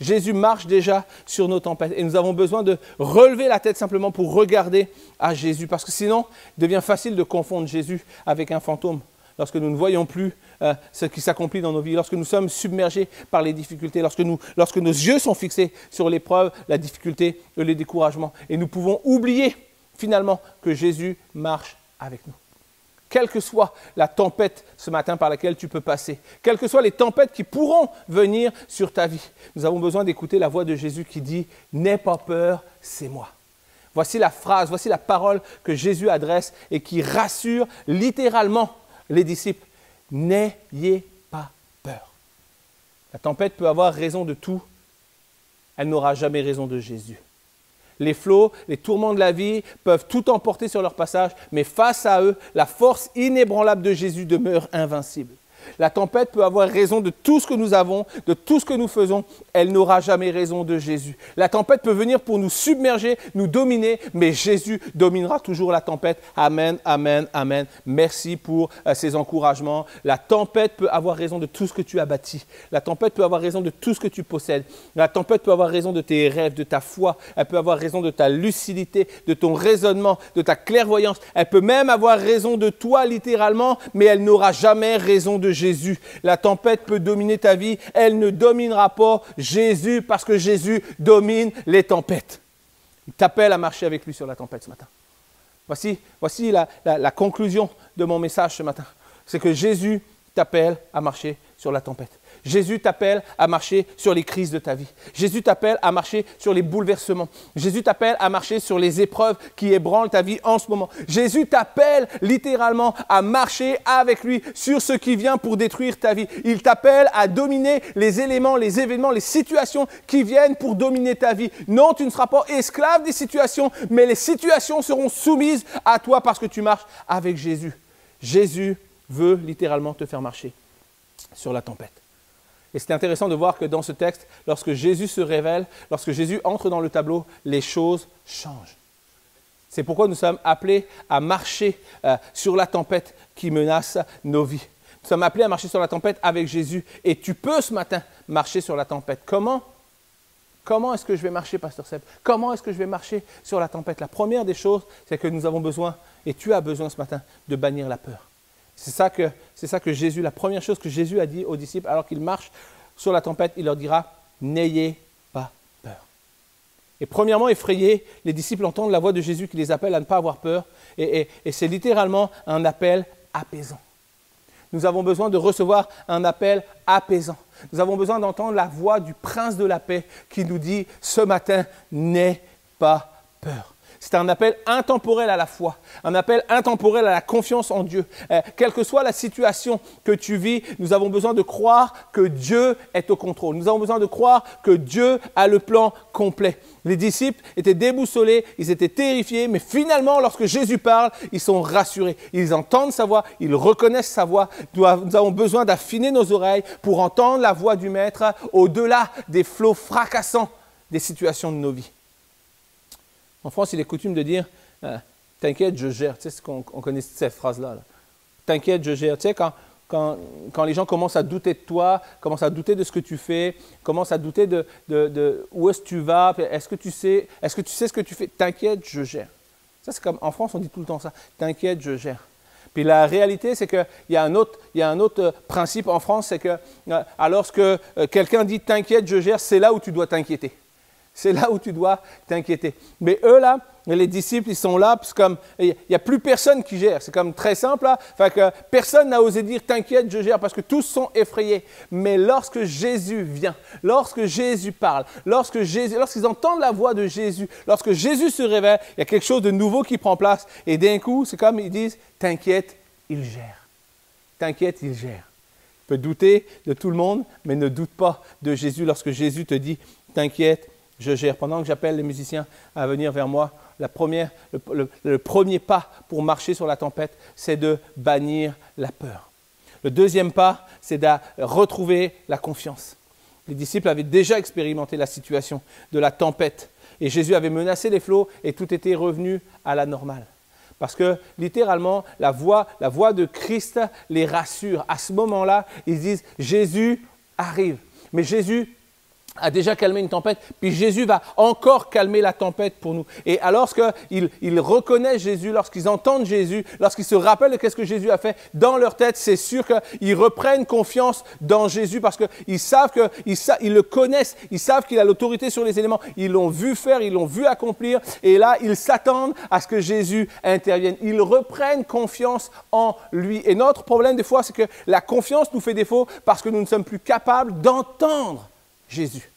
Jésus marche déjà sur nos tempêtes et nous avons besoin de relever la tête simplement pour regarder à Jésus parce que sinon, il devient facile de confondre Jésus avec un fantôme lorsque nous ne voyons plus ce qui s'accomplit dans nos vies, lorsque nous sommes submergés par les difficultés, lorsque nos yeux sont fixés sur l'épreuve, la difficulté, le découragement et nous pouvons oublier finalement que Jésus marche avec nous. Quelle que soit la tempête ce matin par laquelle tu peux passer, quelles que soient les tempêtes qui pourront venir sur ta vie, nous avons besoin d'écouter la voix de Jésus qui dit « N'aie pas peur, c'est moi ». Voici la phrase, voici la parole que Jésus adresse et qui rassure littéralement les disciples. « N'ayez pas peur ». La tempête peut avoir raison de tout, elle n'aura jamais raison de Jésus. Les flots, les tourments de la vie peuvent tout emporter sur leur passage, mais face à eux, la force inébranlable de Jésus demeure invincible. La tempête peut avoir raison de tout ce que nous avons, de tout ce que nous faisons, elle n'aura jamais raison de Jésus. La tempête peut venir pour nous submerger, nous dominer, mais Jésus dominera toujours la tempête. Amen, amen, amen. Merci pour ces encouragements. La tempête peut avoir raison de tout ce que tu as bâti. La tempête peut avoir raison de tout ce que tu possèdes. La tempête peut avoir raison de tes rêves, de ta foi. Elle peut avoir raison de ta lucidité, de ton raisonnement, de ta clairvoyance. Elle peut même avoir raison de toi littéralement, mais elle n'aura jamais raison de Jésus. La tempête peut dominer ta vie, elle ne dominera pas Jésus parce que Jésus domine les tempêtes. Il t'appelle à marcher avec lui sur la tempête ce matin. Voici la conclusion de mon message ce matin. C'est que Jésus t'appelle à marcher sur la tempête. Jésus t'appelle à marcher sur les crises de ta vie. Jésus t'appelle à marcher sur les bouleversements. Jésus t'appelle à marcher sur les épreuves qui ébranlent ta vie en ce moment. Jésus t'appelle littéralement à marcher avec lui sur ce qui vient pour détruire ta vie. Il t'appelle à dominer les éléments, les événements, les situations qui viennent pour dominer ta vie. Non, tu ne seras pas esclave des situations, mais les situations seront soumises à toi parce que tu marches avec Jésus. Jésus veut littéralement te faire marcher sur la tempête. Et c'est intéressant de voir que dans ce texte, lorsque Jésus se révèle, lorsque Jésus entre dans le tableau, les choses changent. C'est pourquoi nous sommes appelés à marcher sur la tempête qui menace nos vies. Nous sommes appelés à marcher sur la tempête avec Jésus. Et tu peux ce matin marcher sur la tempête. Comment est-ce que je vais marcher, Pasteur Seb? Comment est-ce que je vais marcher sur la tempête? La première des choses, c'est que nous avons besoin, et tu as besoin ce matin, de bannir la peur. C'est ça que Jésus, la première chose que Jésus a dit aux disciples alors qu'il marche sur la tempête, il leur dira « N'ayez pas peur ». Et premièrement, effrayés, les disciples entendent la voix de Jésus qui les appelle à ne pas avoir peur et c'est littéralement un appel apaisant. Nous avons besoin de recevoir un appel apaisant. Nous avons besoin d'entendre la voix du Prince de la paix qui nous dit ce matin « N'aie pas peur ». C'est un appel intemporel à la foi, un appel intemporel à la confiance en Dieu. Quelle que soit la situation que tu vis, nous avons besoin de croire que Dieu est au contrôle. Nous avons besoin de croire que Dieu a le plan complet. Les disciples étaient déboussolés, ils étaient terrifiés, mais finalement, lorsque Jésus parle, ils sont rassurés. Ils entendent sa voix, ils reconnaissent sa voix. Nous avons besoin d'affiner nos oreilles pour entendre la voix du Maître au-delà des flots fracassants des situations de nos vies. En France, il est coutume de dire « T'inquiète, je gère ». Tu sais, on connaît cette phrase-là. Là. « T'inquiète, je gère ». Tu sais, quand les gens commencent à douter de toi, commencent à douter de ce que tu fais, commencent à douter de où est-ce que tu vas, est-ce que tu sais ce que tu fais? « T'inquiète, je gère ». Ça, c'est comme en France, on dit tout le temps ça. « T'inquiète, je gère ». Puis la réalité, c'est qu'il y a un autre principe en France, c'est que lorsque quelqu'un dit « T'inquiète, je gère », c'est là où tu dois t'inquiéter. c'est là où tu dois t'inquiéter. Mais eux, là, les disciples, ils sont là, parce que il n'y a plus personne qui gère. C'est comme très simple, là. Enfin, que personne n'a osé dire, t'inquiète, je gère, parce que tous sont effrayés. Mais lorsque Jésus vient, lorsque Jésus parle, lorsqu'ils entendent la voix de Jésus, lorsque Jésus se révèle, il y a quelque chose de nouveau qui prend place. Et d'un coup, c'est comme ils disent, t'inquiète, il gère. T'inquiète, il gère. Tu peux douter de tout le monde, mais ne doute pas de Jésus lorsque Jésus te dit, t'inquiète, je gère. Pendant que j'appelle les musiciens à venir vers moi, le premier pas pour marcher sur la tempête, c'est de bannir la peur. Le deuxième pas, c'est de retrouver la confiance. Les disciples avaient déjà expérimenté la situation de la tempête et Jésus avait menacé les flots et tout était revenu à la normale. Parce que littéralement, la voix de Christ les rassure. À ce moment-là, ils disent « Jésus arrive ». Mais Jésus a déjà calmé une tempête, puis Jésus va encore calmer la tempête pour nous. Et alors qu'ils reconnaissent Jésus, lorsqu'ils entendent Jésus, lorsqu'ils se rappellent de ce que Jésus a fait, dans leur tête, c'est sûr qu'ils reprennent confiance dans Jésus parce qu'ils savent ils le connaissent, ils savent qu'il a l'autorité sur les éléments, ils l'ont vu faire, ils l'ont vu accomplir, et là, ils s'attendent à ce que Jésus intervienne. Ils reprennent confiance en lui. Et notre problème, des fois, c'est que la confiance nous fait défaut parce que nous ne sommes plus capables d'entendre Jésus.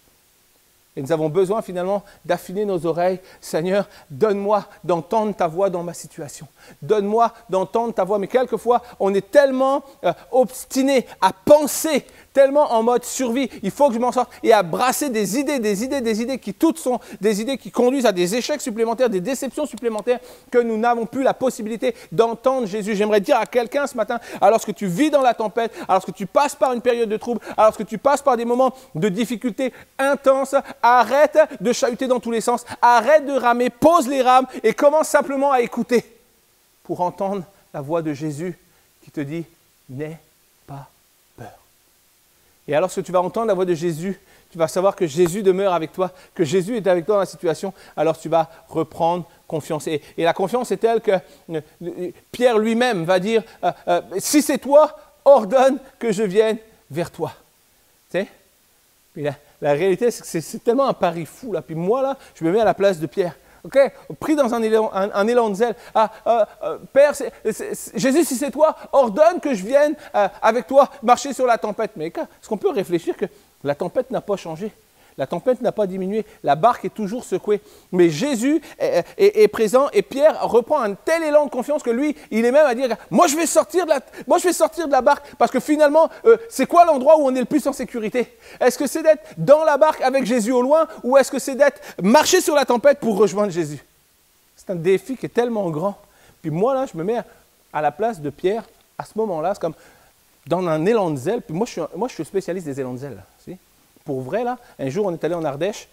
Et nous avons besoin finalement d'affiner nos oreilles. Seigneur, donne-moi d'entendre ta voix dans ma situation. Donne-moi d'entendre ta voix. Mais quelquefois, on est tellement obstiné à penser, tellement en mode survie, il faut que je m'en sorte, et à brasser des idées qui toutes sont des idées qui conduisent à des échecs supplémentaires, des déceptions supplémentaires, que nous n'avons plus la possibilité d'entendre Jésus. J'aimerais dire à quelqu'un ce matin, alors que tu vis dans la tempête, alors que tu passes par une période de trouble, alors que tu passes par des moments de difficultés intenses, arrête de chahuter dans tous les sens, arrête de ramer, pose les rames et commence simplement à écouter pour entendre la voix de Jésus qui te dit « N'aie pas peur ». Et alors que tu vas entendre la voix de Jésus, tu vas savoir que Jésus demeure avec toi, que Jésus est avec toi dans la situation, alors tu vas reprendre confiance. Et la confiance est telle que Pierre lui-même va dire « Si c'est toi, ordonne que je vienne vers toi ». Tu sais? Puis la réalité, c'est que c'est tellement un pari fou. Là. Puis moi, là, je me mets à la place de Pierre. OK? Pris dans un élan de zèle. Père, Jésus, si c'est toi, ordonne que je vienne avec toi marcher sur la tempête. Mais est-ce qu'on peut réfléchir que la tempête n'a pas changé? La tempête n'a pas diminué. La barque est toujours secouée. Mais Jésus est présent et Pierre reprend un tel élan de confiance que lui, il est même à dire « Moi, je vais sortir de la barque parce que finalement, c'est quoi l'endroit où on est le plus en sécurité? Est-ce que c'est d'être dans la barque avec Jésus au loin ou est-ce que c'est d'être marcher sur la tempête pour rejoindre Jésus? » C'est un défi qui est tellement grand. Puis moi, là, je me mets à la place de Pierre. À ce moment-là, c'est comme dans un élan de zèle. Puis moi, je suis spécialiste des élans de zèle. Tu sais? Pour vrai, là, un jour, on est allé en Ardèche.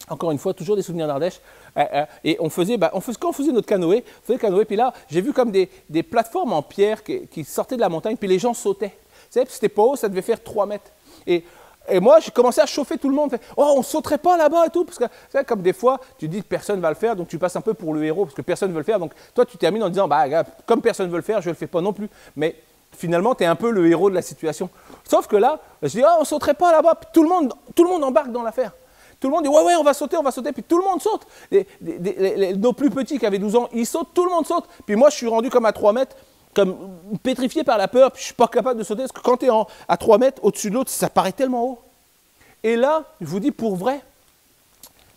Encore une fois, toujours des souvenirs d'Ardèche. Et quand on faisait notre canoë, puis là, j'ai vu comme des plateformes en pierre qui sortaient de la montagne, puis les gens sautaient. Tu sais, c'était pas haut, ça devait faire 3 mètres. Et moi, j'ai commencé à chauffer tout le monde. Oh, on ne sauterait pas là-bas et tout. Parce que, tu sais, comme des fois, tu dis que personne ne va le faire, donc tu passes un peu pour le héros, parce que personne ne veut le faire. Donc, toi, tu termines en disant, comme personne ne veut le faire, je ne le fais pas non plus. Mais finalement, tu es un peu le héros de la situation. Sauf que là, je dis, on ne sauterait pas là-bas. Puis tout le monde embarque dans l'affaire. Tout le monde dit, ouais, on va sauter. Puis tout le monde saute. Nos plus petits qui avaient 12 ans, ils sautent, tout le monde saute. Puis moi, je suis rendu comme à 3 mètres, comme pétrifié par la peur, puis je ne suis pas capable de sauter. Parce que quand tu es à 3 mètres au-dessus de l'autre, ça paraît tellement haut. Et là, je vous dis, pour vrai,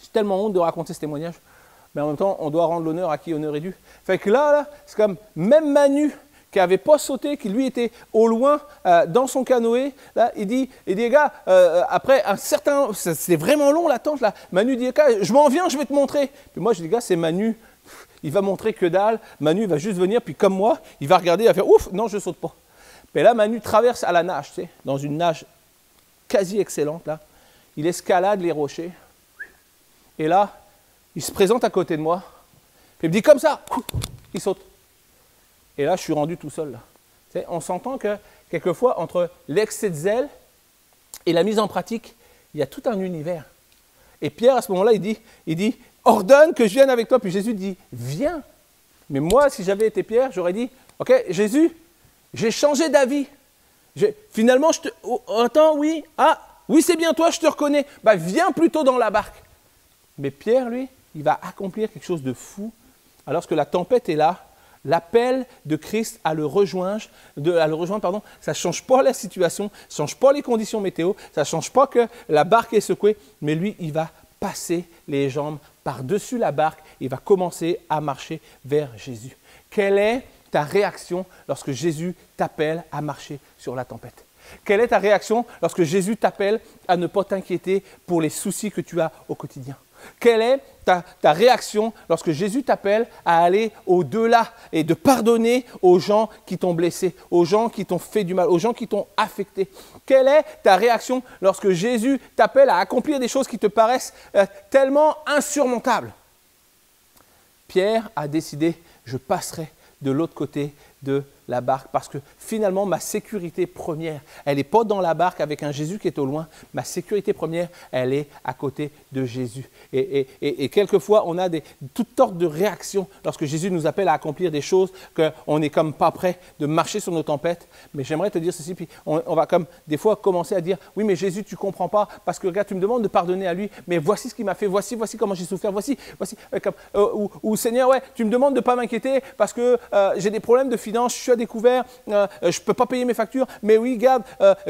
j'ai tellement honte de raconter ce témoignage. Mais en même temps, on doit rendre l'honneur à qui honneur est dû. Fait que là c'est comme même Manu, qui n'avait pas sauté, qui lui était au loin dans son canoë, là, il dit les gars, après un certain, c'est vraiment long l'attente, là, Manu dit, je m'en viens, je vais te montrer. Puis moi je dis, les gars, c'est Manu, il va montrer que dalle, Manu il va juste venir, puis comme moi, il va regarder, il va faire, ouf, non, je ne saute pas. Puis là, Manu traverse à la nage, tu sais, dans une nage quasi excellente, là, il escalade les rochers, et là, il se présente à côté de moi, puis il me dit, comme ça, il saute. Et là, je suis rendu tout seul. Là. Tu sais, on s'entend que, quelquefois, entre l'excès de zèle et la mise en pratique, il y a tout un univers. Et Pierre, à ce moment-là, il dit, ordonne que je vienne avec toi. Puis Jésus dit, viens. Mais moi, si j'avais été Pierre, j'aurais dit, ok, Jésus, j'ai changé d'avis. Finalement, attends, oui, oui, c'est bien toi, je te reconnais. Viens plutôt dans la barque. Mais Pierre, lui, il va accomplir quelque chose de fou. Alors que la tempête est là, l'appel de Christ à le rejoindre, ça ne change pas la situation, ça ne change pas les conditions météo, ça ne change pas que la barque est secouée, mais lui, il va passer les jambes par-dessus la barque, il va commencer à marcher vers Jésus. Quelle est ta réaction lorsque Jésus t'appelle à marcher sur la tempête? Quelle est ta réaction lorsque Jésus t'appelle à ne pas t'inquiéter pour les soucis que tu as au quotidien? Quelle est ta réaction lorsque Jésus t'appelle à aller au-delà et de pardonner aux gens qui t'ont blessé, aux gens qui t'ont fait du mal, aux gens qui t'ont affecté? Quelle est ta réaction lorsque Jésus t'appelle à accomplir des choses qui te paraissent tellement insurmontables? Pierre a décidé, je passerai de l'autre côté de la barque parce que finalement ma sécurité première, elle n'est pas dans la barque avec un Jésus qui est au loin, ma sécurité première, elle est à côté de Jésus. Et quelquefois, on a toutes sortes de réactions lorsque Jésus nous appelle à accomplir des choses qu'on n'est comme pas prêt de marcher sur nos tempêtes. Mais j'aimerais te dire ceci, puis on va comme des fois commencer à dire, oui mais Jésus tu ne comprends pas parce que regarde, tu me demandes de pardonner à lui, mais voici ce qu'il m'a fait, voici comment j'ai souffert, voici ou Seigneur, ouais, tu me demandes de ne pas m'inquiéter parce que j'ai des problèmes de finances, je suis à découvert, je ne peux pas payer mes factures, mais oui, regarde,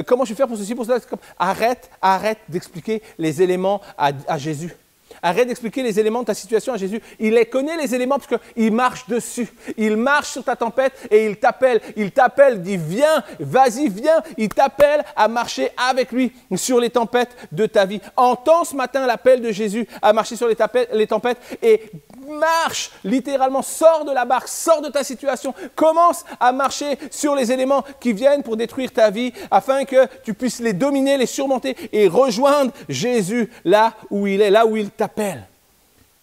comment je vais faire pour ceci, pour cela. Arrête d'expliquer les éléments à Jésus. Arrête d'expliquer les éléments de ta situation à Jésus. Il les connaît, les éléments, parce qu'il marche dessus. Il marche sur ta tempête et il t'appelle. Il t'appelle, dit viens, vas-y, viens. Il t'appelle à marcher avec lui sur les tempêtes de ta vie. Entends ce matin l'appel de Jésus à marcher sur les tempêtes et marche, littéralement, sors de la barque, sors de ta situation, commence à marcher sur les éléments qui viennent pour détruire ta vie afin que tu puisses les dominer, les surmonter et rejoindre Jésus là où il est, là où il t'appelle.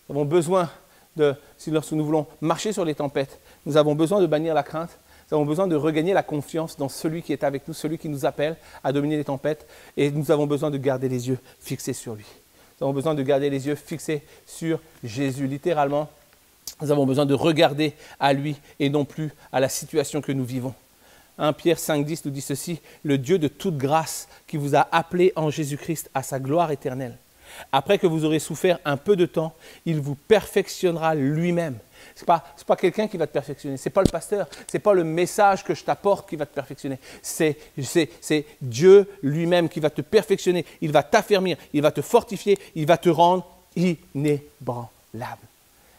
Nous avons besoin lorsque nous voulons marcher sur les tempêtes, nous avons besoin de bannir la crainte, nous avons besoin de regagner la confiance dans celui qui est avec nous, celui qui nous appelle à dominer les tempêtes et nous avons besoin de garder les yeux fixés sur lui. Nous avons besoin de garder les yeux fixés sur Jésus. Littéralement, nous avons besoin de regarder à lui et non plus à la situation que nous vivons. 1 Pierre 5,10 nous dit ceci, « Le Dieu de toute grâce qui vous a appelés en Jésus-Christ à sa gloire éternelle. Après que vous aurez souffert un peu de temps, il vous perfectionnera lui-même. » Ce n'est pas quelqu'un qui va te perfectionner, ce n'est pas le pasteur, ce n'est pas le message que je t'apporte qui va te perfectionner. C'est Dieu lui-même qui va te perfectionner, il va t'affermir, il va te fortifier, il va te rendre inébranlable.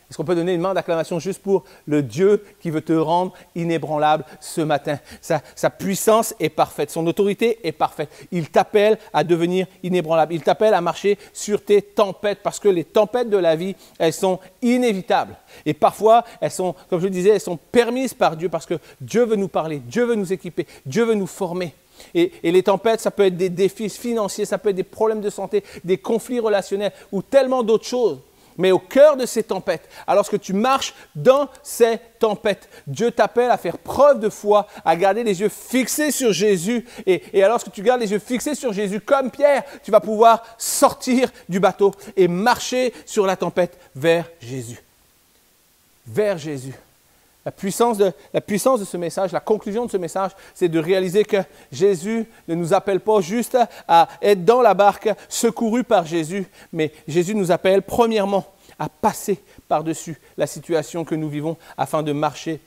Est-ce qu'on peut donner une main d'acclamation juste pour le Dieu qui veut te rendre inébranlable ce matin? Sa puissance est parfaite, son autorité est parfaite. Il t'appelle à devenir inébranlable. Il t'appelle à marcher sur tes tempêtes parce que les tempêtes de la vie, elles sont inévitables. Et parfois, elles sont, comme je le disais, elles sont permises par Dieu parce que Dieu veut nous parler, Dieu veut nous équiper, Dieu veut nous former. Et les tempêtes, ça peut être des défis financiers, ça peut être des problèmes de santé, des conflits relationnels ou tellement d'autres choses. Mais au cœur de ces tempêtes, alors que tu marches dans ces tempêtes, Dieu t'appelle à faire preuve de foi, à garder les yeux fixés sur Jésus. Et alors que tu gardes les yeux fixés sur Jésus, comme Pierre, tu vas pouvoir sortir du bateau et marcher sur la tempête vers Jésus. Vers Jésus. La puissance de ce message, la conclusion de ce message, c'est de réaliser que Jésus ne nous appelle pas juste à être dans la barque, secouru par Jésus, mais Jésus nous appelle premièrement à passer par-dessus la situation que nous vivons afin de marcher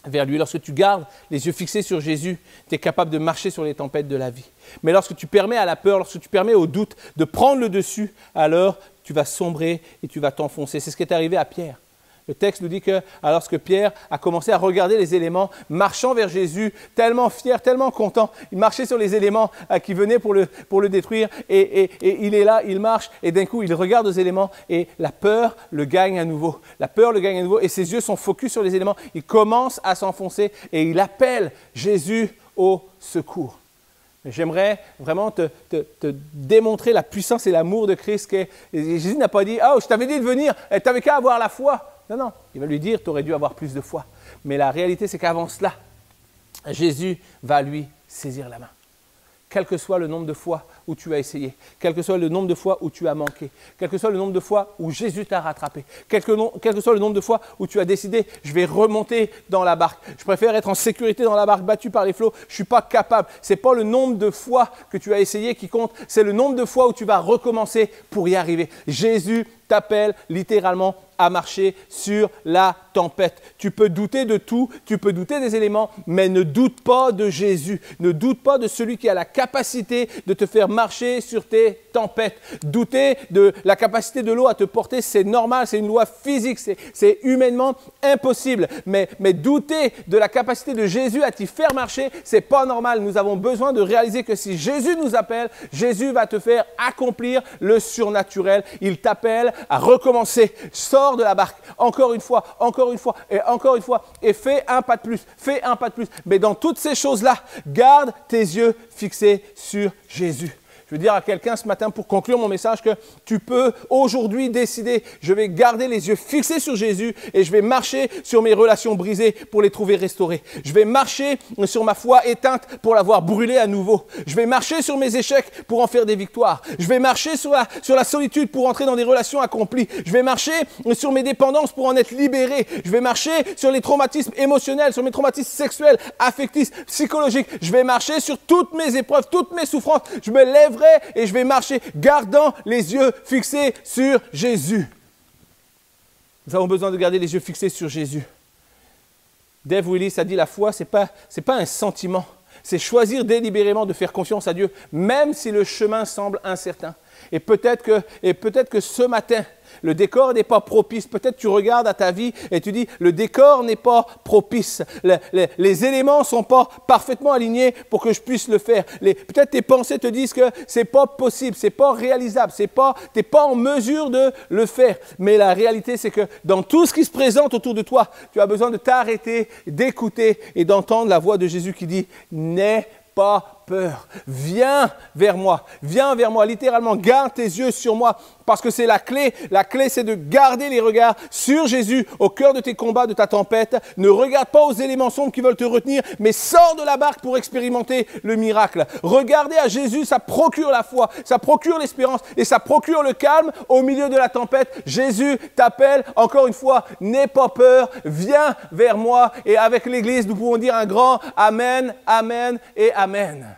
vers lui. Lorsque tu gardes les yeux fixés sur Jésus, tu es capable de marcher sur les tempêtes de la vie. Mais lorsque tu permets à la peur, lorsque tu permets au doute de prendre le dessus, alors tu vas sombrer et tu vas t'enfoncer. C'est ce qui est arrivé à Pierre. Le texte nous dit que lorsque Pierre a commencé à regarder les éléments, marchant vers Jésus, tellement fier, tellement content, il marchait sur les éléments qui venaient pour le détruire et il est là, il marche et d'un coup il regarde aux éléments et la peur le gagne à nouveau. La peur le gagne à nouveau et ses yeux sont focus sur les éléments. Il commence à s'enfoncer et il appelle Jésus au secours. J'aimerais vraiment te démontrer la puissance et l'amour de Christ. Jésus n'a pas dit « Oh, je t'avais dit de venir, tu n'avais qu'à avoir la foi ». Non, il va lui dire, tu aurais dû avoir plus de foi. Mais la réalité, c'est qu'avant cela, Jésus va lui saisir la main. Quel que soit le nombre de fois où tu as essayé, quel que soit le nombre de fois où tu as manqué, quel que soit le nombre de fois où Jésus t'a rattrapé, quel que soit le nombre de fois où tu as décidé, je vais remonter dans la barque, je préfère être en sécurité dans la barque battue par les flots, je ne suis pas capable. Ce n'est pas le nombre de fois que tu as essayé qui compte, c'est le nombre de fois où tu vas recommencer pour y arriver. Jésus t'appelle littéralement à marcher sur la tempête. Tu peux douter de tout, tu peux douter des éléments, mais ne doute pas de Jésus. Ne doute pas de celui qui a la capacité de te faire marcher sur tes tempêtes. Douter de la capacité de l'eau à te porter, c'est normal, c'est une loi physique, c'est humainement impossible. Mais douter de la capacité de Jésus à t'y faire marcher, c'est pas normal. Nous avons besoin de réaliser que si Jésus nous appelle, Jésus va te faire accomplir le surnaturel. Il t'appelle à recommencer. Sors de la barque, encore une fois, et fais un pas de plus, Mais dans toutes ces choses-là, garde tes yeux fixés sur Jésus. Je veux dire à quelqu'un ce matin pour conclure mon message que tu peux aujourd'hui décider, je vais garder les yeux fixés sur Jésus et je vais marcher sur mes relations brisées pour les trouver restaurées. Je vais marcher sur ma foi éteinte pour l'avoir brûlée à nouveau. Je vais marcher sur mes échecs pour en faire des victoires. Je vais marcher sur la solitude pour entrer dans des relations accomplies. Je vais marcher sur mes dépendances pour en être libéré. Je vais marcher sur les traumatismes émotionnels, sur mes traumatismes sexuels, affectifs, psychologiques. Je vais marcher sur toutes mes épreuves, toutes mes souffrances. Je me lèverai et je vais marcher gardant les yeux fixés sur Jésus. Nous avons besoin de garder les yeux fixés sur Jésus. Dave Willis a dit la foi, c'est pas un sentiment. C'est choisir délibérément de faire confiance à Dieu, même si le chemin semble incertain. Et peut-être que ce matin, le décor n'est pas propice. Peut-être tu regardes à ta vie et tu dis, le décor n'est pas propice. Les éléments ne sont pas parfaitement alignés pour que je puisse le faire. Peut-être tes pensées te disent que ce n'est pas possible, ce n'est pas réalisable, tu n'es pas en mesure de le faire. Mais la réalité, c'est que dans tout ce qui se présente autour de toi, tu as besoin de t'arrêter, d'écouter et d'entendre la voix de Jésus qui dit, n'aie pas peur, viens vers moi, littéralement, garde tes yeux sur moi, parce que c'est la clé, c'est de garder les regards sur Jésus au cœur de tes combats, de ta tempête. Ne regarde pas aux éléments sombres qui veulent te retenir, mais sors de la barque pour expérimenter le miracle. Regarder à Jésus, ça procure la foi, ça procure l'espérance et ça procure le calme au milieu de la tempête. Jésus t'appelle, encore une fois, n'aie pas peur, viens vers moi, et avec l'Église, nous pouvons dire un grand Amen, Amen et Amen.